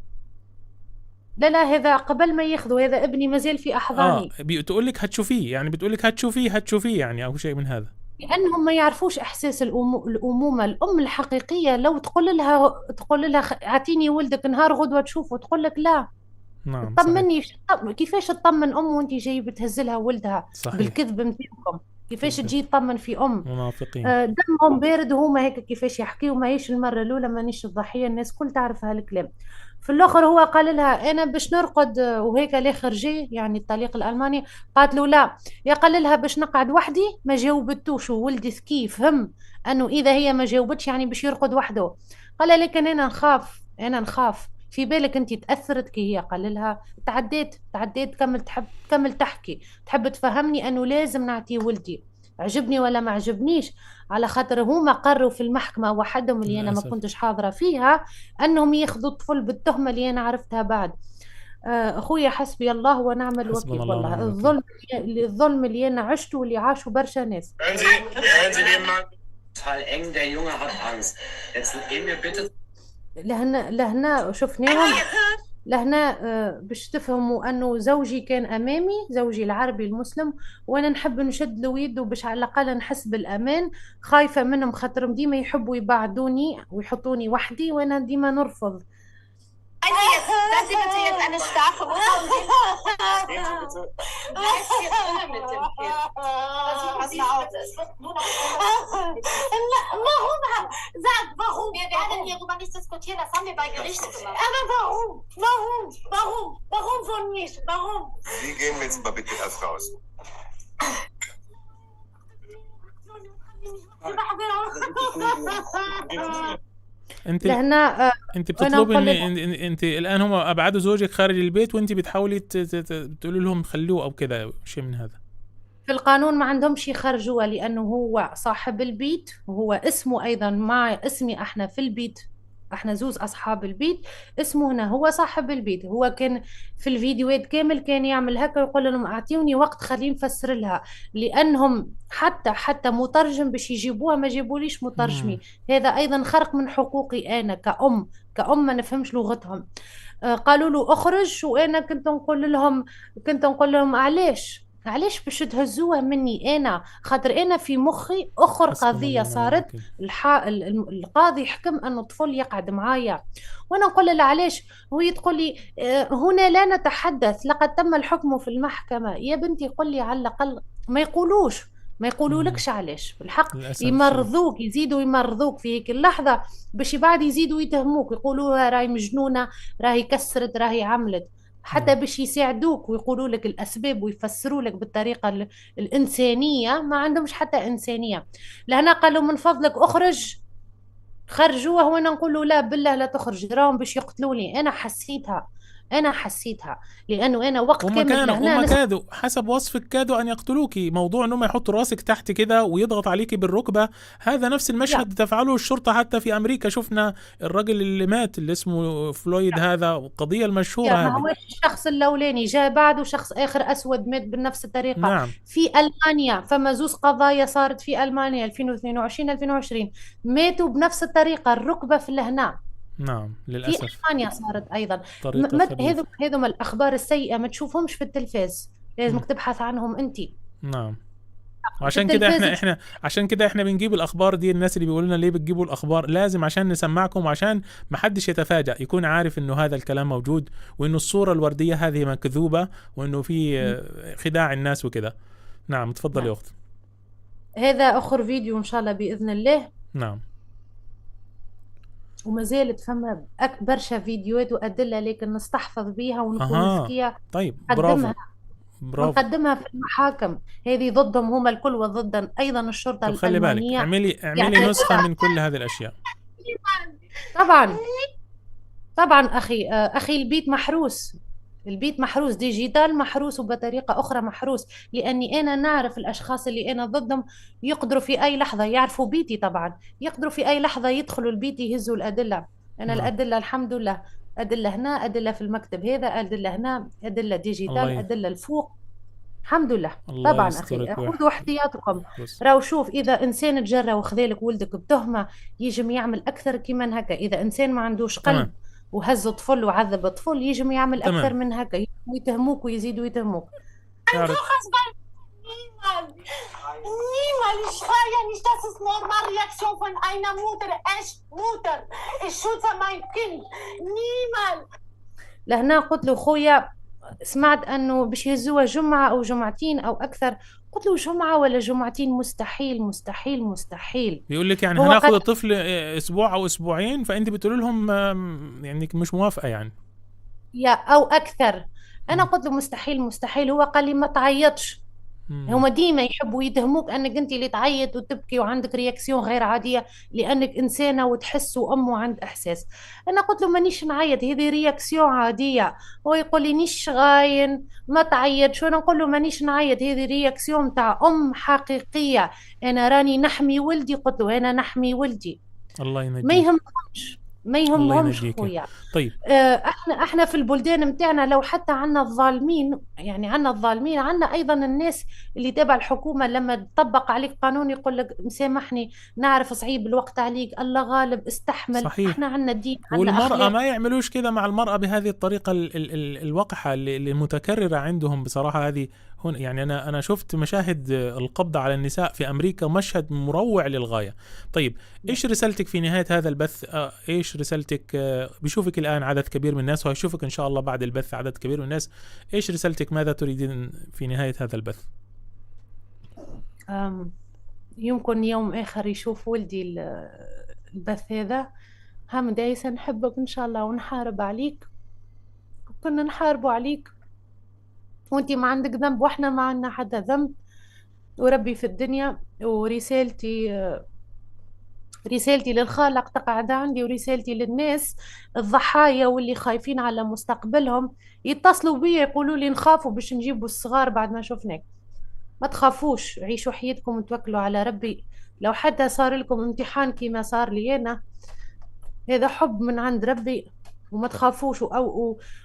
لا هذا قبل ما ياخذوا، هذا ابني مازال في احضاني. بتقولك هتشوفيه، يعني بتقولك هتشوفيه يعني، او شيء من هذا. لانهم ما يعرفوش احساس الامومه. الام الحقيقيه لو تقول لها اعطيني ولدك نهار غدوه تشوفه، تقول لك لا. نعم طمني. كيفاش تطمن ام وانت جاي بتهزلها ولدها؟ صحيح. بالكذب نتاعكم كيفاش تجي تطمن في ام؟ منافقين. دمهم بارد. هما هيك كيفاش يحكيوا، ماهيش المره الاولى، مانيش الضحيه، الناس كل تعرف هالكلام. في الاخر هو قال لها انا باش نرقد وهيك الاخر جي، يعني الطليق الالماني. قالت له لا. يا قال لها باش نقعد وحدي، ما جاوبتوش. وولدي ذكي فهم انه اذا هي ما جاوبتش يعني باش يرقد وحده. قال لكن انا نخاف في بالك انت تاثرت كي هي قال لها. تعديت كمل تحكي، تحب تفهمني انه لازم نعطي ولدي، عجبني ولا ما عجبنيش. على خاطر هما قرروا في المحكمة وحدهم اللي أنا ما كنتش حاضرة فيها أنهم ياخذوا الطفل بالتهمة اللي أنا عرفتها بعد. أخويا حسبي الله ونعم الوكيل. والله الظلم اللي أنا عشته واللي عاشوا برشا ناس. لهنا شفناهم. لهنا باش تفهموا انه زوجي كان امامي، زوجي العربي المسلم، وانا نحب نشد له يده باش على الاقل نحس بالامان. خايفه منهم خاطرهم ديما يحبوا يبعدوني ويحطوني وحدي، وانا ديما نرفض. Sagen Sie bitte jetzt eine starke Stehen Sie bitte. Bleib hier drinnen mit dem Kind. Versuchen Sie es bitte. Es wird nur noch... Warum? Sag, warum? Wir werden hierüber nicht diskutieren. Das haben wir bei Gericht gemacht. Aber warum? Warum von nicht? Warum? Sie gehen jetzt mal bitte erst raus. انت بتطلبي ان انت الان هم ابعدوا زوجك خارج البيت وانت بتحاولي تقولي لهم خلوه او كده شيء من هذا. في القانون ما عندهمش يخرجوه لانه هو صاحب البيت، وهو اسمه ايضا مع اسمي احنا في البيت، احنا زوز اصحاب البيت. اسمه هنا هو صاحب البيت. هو كان في الفيديوهات كامل كان يعمل هكا ويقول لهم اعطيوني وقت خليني نفسر لها، لانهم حتى مترجم باش يجيبوها ما جابوليش مترجمي. هذا ايضا خرق من حقوقي انا كأم ما نفهمش لغتهم. قالوا له اخرج، وانا كنت نقول لهم علاش باش تهزوها مني انا؟ خاطر انا في مخي اخر قضيه صارت. القاضي حكم انه الطفل يقعد معايا، وانا نقول له علاش؟ هو تقول لي هنا لا نتحدث، لقد تم الحكم في المحكمه. يا بنتي قل لي على الاقل ما يقولولكش علاش. بالحق يمرضوك، يزيدوا يمرضوك في هيك اللحظه باش بعد يزيدوا يتهموك، يقولوا راهي مجنونه، راهي كسرت، راهي عملت، حتى باش يساعدوك ويقولوا لك الأسباب ويفسروا لك بالطريقة الإنسانية. ما عندهمش حتى إنسانية. لهنا قالوا من فضلك أخرج، خرجوها. وانا نقول له لا بالله لا تخرج، راهم باش يقتلوني. أنا حسيتها لأنه أنا وقت كامل هم كادوا حسب وصفك كادوا أن يقتلوكي. موضوع أنهم يحطوا راسك تحت كده ويضغط عليكي بالركبة، هذا نفس المشهد تفعله الشرطة حتى في أمريكا. شفنا الرجل اللي مات اللي اسمه فلويد، هذا القضية المشهورة هذه. ما هو الشخص الأولاني جاء بعده شخص آخر أسود مات بنفس الطريقة. نعم. في ألمانيا فما زوز قضايا صارت في ألمانيا 2022 ماتوا بنفس الطريقة، الركبة في الهنا. نعم للأسف. في ألمانيا صارت أيضا. هذو الأخبار السيئة ما تشوفهمش في التلفاز، لازمك تبحث عنهم أنت. نعم. وعشان كده احنا بنجيب الأخبار دي. الناس اللي بيقولوا لنا ليه بتجيبوا الأخبار، لازم عشان نسمعكم وعشان ما حدش يتفاجأ، يكون عارف إنه هذا الكلام موجود، وإنه الصورة الوردية هذه مكذوبة، وإنه في خداع الناس وكده. نعم تفضلي أخت. هذا آخر فيديو إن شاء الله بإذن الله. نعم. وما زالت فما برشا فيديوهات وأدلة، لكن نستحفظ بيها ونكون ذكية. طيب برافو برافو. ونقدمها في المحاكم، هذه ضدهم هم الكل وضد أيضا الشرطة طب خلي بالك، الألمانية. اعملي نسخة من كل هذه الأشياء. طبعا أخي البيت محروس، البيت محروس ديجيتال، محروس وبطريقة أخرى محروس، لأني أنا نعرف الأشخاص اللي أنا ضدهم يقدروا في أي لحظة يعرفوا بيتي، طبعا يقدروا في أي لحظة يدخلوا البيت يهزوا الأدلة. أنا الأدلة الحمد لله، أدلة هنا، أدلة في المكتب هذا، أدلة هنا، أدلة ديجيتال، أدلة الفوق، الحمد لله. طبعا أخي خذوا احتياطكم. راو شوف، إذا إنسان تجرى وخذالك ولدك بتهمة يجم يعمل أكثر كمان هكا. إذا إنسان ما عندوش قلب وهز طفل وعذب طفل يجم يعمل أكثر من هكا، ويتهموك ويزيدوا يتهموك. Niemand schreie nicht, das ist normale Reaktion von einer Mutter. Mutter, ich schütze mein Kind. Niemand. لهنا قلت له خويا، سمعت أنه باش يهزوها جمعة أو جمعتين أو أكثر. قلت له جمعة ولا جمعتين مستحيل مستحيل مستحيل. بيقول لك يعني هناخذ الطفل أسبوع أو أسبوعين، فأنت بتقول لهم يعني مش موافقة يعني أو أكثر. أنا قلت له مستحيل مستحيل. هو قال لي ما تعيطش. هما ديما يحبوا يتهموك انك انت اللي تعيط وتبكي وعندك رياكسيون غير عاديه لانك انسانه وتحس وام وعند احساس. انا قلت له مانيش نعيط، هذه رياكسيون عاديه. هو يقول لي نيش غاين ما تعيطش، وانا نقول له مانيش نعيط، هذه رياكسيون تاع ام حقيقيه. انا راني نحمي ولدي. قلت له انا نحمي ولدي. الله ينجيك. ما يهمهمش خويا. طيب احنا في البلدان نتاعنا لو حتى عنا الظالمين، يعني عنا الظالمين، عنا ايضا الناس اللي تابع الحكومه لما تطبق عليك قانون يقول لك مسامحني نعرف صعيب الوقت عليك، الله غالب استحمل. صحيح. احنا عنا دين، والمرأة ما يعملوش كده مع المرأة بهذه الطريقة الوقحة اللي متكررة عندهم بصراحة. هذه هون يعني أنا شفت مشاهد القبض على النساء في أمريكا، مشهد مروع للغاية. طيب إيش رسالتك في نهاية هذا البث؟ إيش رسالتك؟ بيشوفك الآن عدد كبير من الناس، وهيشوفك إن شاء الله بعد البث عدد كبير من الناس. إيش رسالتك؟ ماذا تريدين في نهاية هذا البث؟ يمكن يوم آخر يشوف ولدي البث هذا. حمد عيسى نحبك إن شاء الله ونحارب عليك، كنا نحاربوا عليك وانتي ما عندك ذنب واحنا ما عندنا حدا ذنب، وربي في الدنيا. ورسالتي للخالق تقعد عندي، ورسالتي للناس الضحايا واللي خايفين على مستقبلهم يتصلوا بي يقولوا لي نخافوا باش نجيبوا الصغار بعد ما شفناك. ما تخافوش، عيشوا حياتكم وتوكلوا على ربي. لو حتى صار لكم امتحان كيما صار لي أنا، هذا حب من عند ربي، وما تخافوش.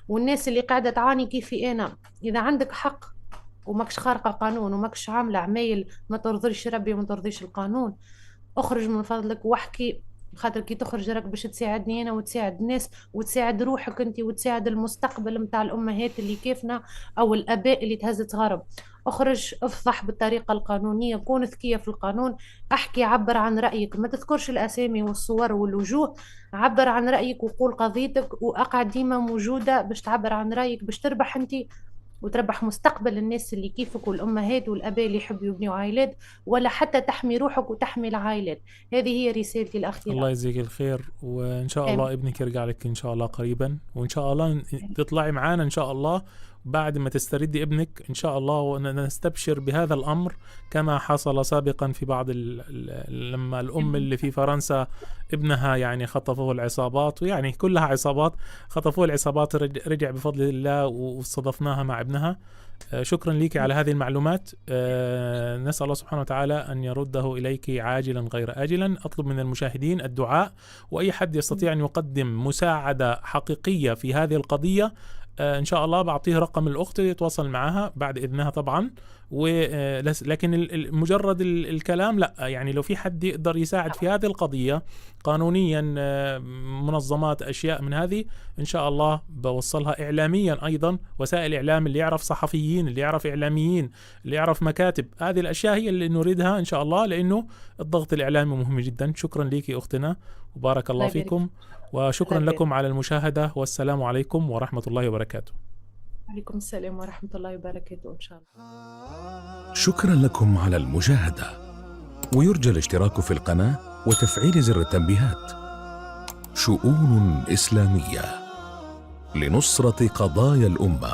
والناس اللي قاعدة تعاني كيفي أنا، إذا عندك حق وماكش خارقة قانون وماكش عاملة عمايل ما ترضيش ربي وما ترضيش القانون، اخرج من فضلك واحكي، خاطر كي تخرج راك باش تساعدني أنا وتساعد الناس وتساعد روحك أنت وتساعد المستقبل متاع الأمهات اللي كيفنا أو الآباء اللي تهزت غرب. اخرج افضح بالطريقة القانونية، كون ذكية في القانون، احكي، عبر عن رأيك، ما تذكرش الأسامي والصور والوجوه، عبر عن رأيك وقول قضيتك، وأقعد ديما موجودة باش تعبر عن رأيك، باش تربح أنت وتربح مستقبل الناس اللي كيفك والأمهات والأباء اللي يحبوا يبنوا عائلات، ولا حتى تحمي روحك وتحمي العائلات. هذه هي رسالتي الأخيرة. الله يجزيك الخير، وإن شاء الله ابنك يرجع لك إن شاء الله قريبا، وإن شاء الله تطلعي معانا إن شاء الله بعد ما تستردي ابنك إن شاء الله، ونستبشر بهذا الأمر كما حصل سابقا في بعض لما الأم اللي في فرنسا ابنها يعني خطفوه العصابات، ويعني كلها عصابات، خطفوه العصابات، رجع بفضل الله واستضفناها مع ابنها. شكرا لك على هذه المعلومات. نسأل الله سبحانه وتعالى أن يرده إليك عاجلا غير آجلا. أطلب من المشاهدين الدعاء، وأي حد يستطيع أن يقدم مساعدة حقيقية في هذه القضية إن شاء الله بعطيه رقم الأخت يتواصل معها بعد إذنها طبعا. لكن مجرد الكلام لا، يعني لو في حد يقدر يساعد في هذه القضية قانونيا، منظمات، أشياء من هذه إن شاء الله بوصلها إعلاميا أيضا، وسائل إعلام، اللي يعرف صحفيين، اللي يعرف إعلاميين، اللي يعرف مكاتب، هذه الأشياء هي اللي نريدها إن شاء الله، لأنه الضغط الإعلامي مهم جدا. شكرا لك أختنا وبارك الله فيكم، وشكرا لكم على المشاهدة، والسلام عليكم ورحمة الله وبركاته. عليكم السلام ورحمة الله وبركاته إن شاء الله. شكرا لكم على المشاهدة، ويرجى الاشتراك في القناة وتفعيل زر التنبيهات. شؤون إسلامية لنصرة قضايا الأمة.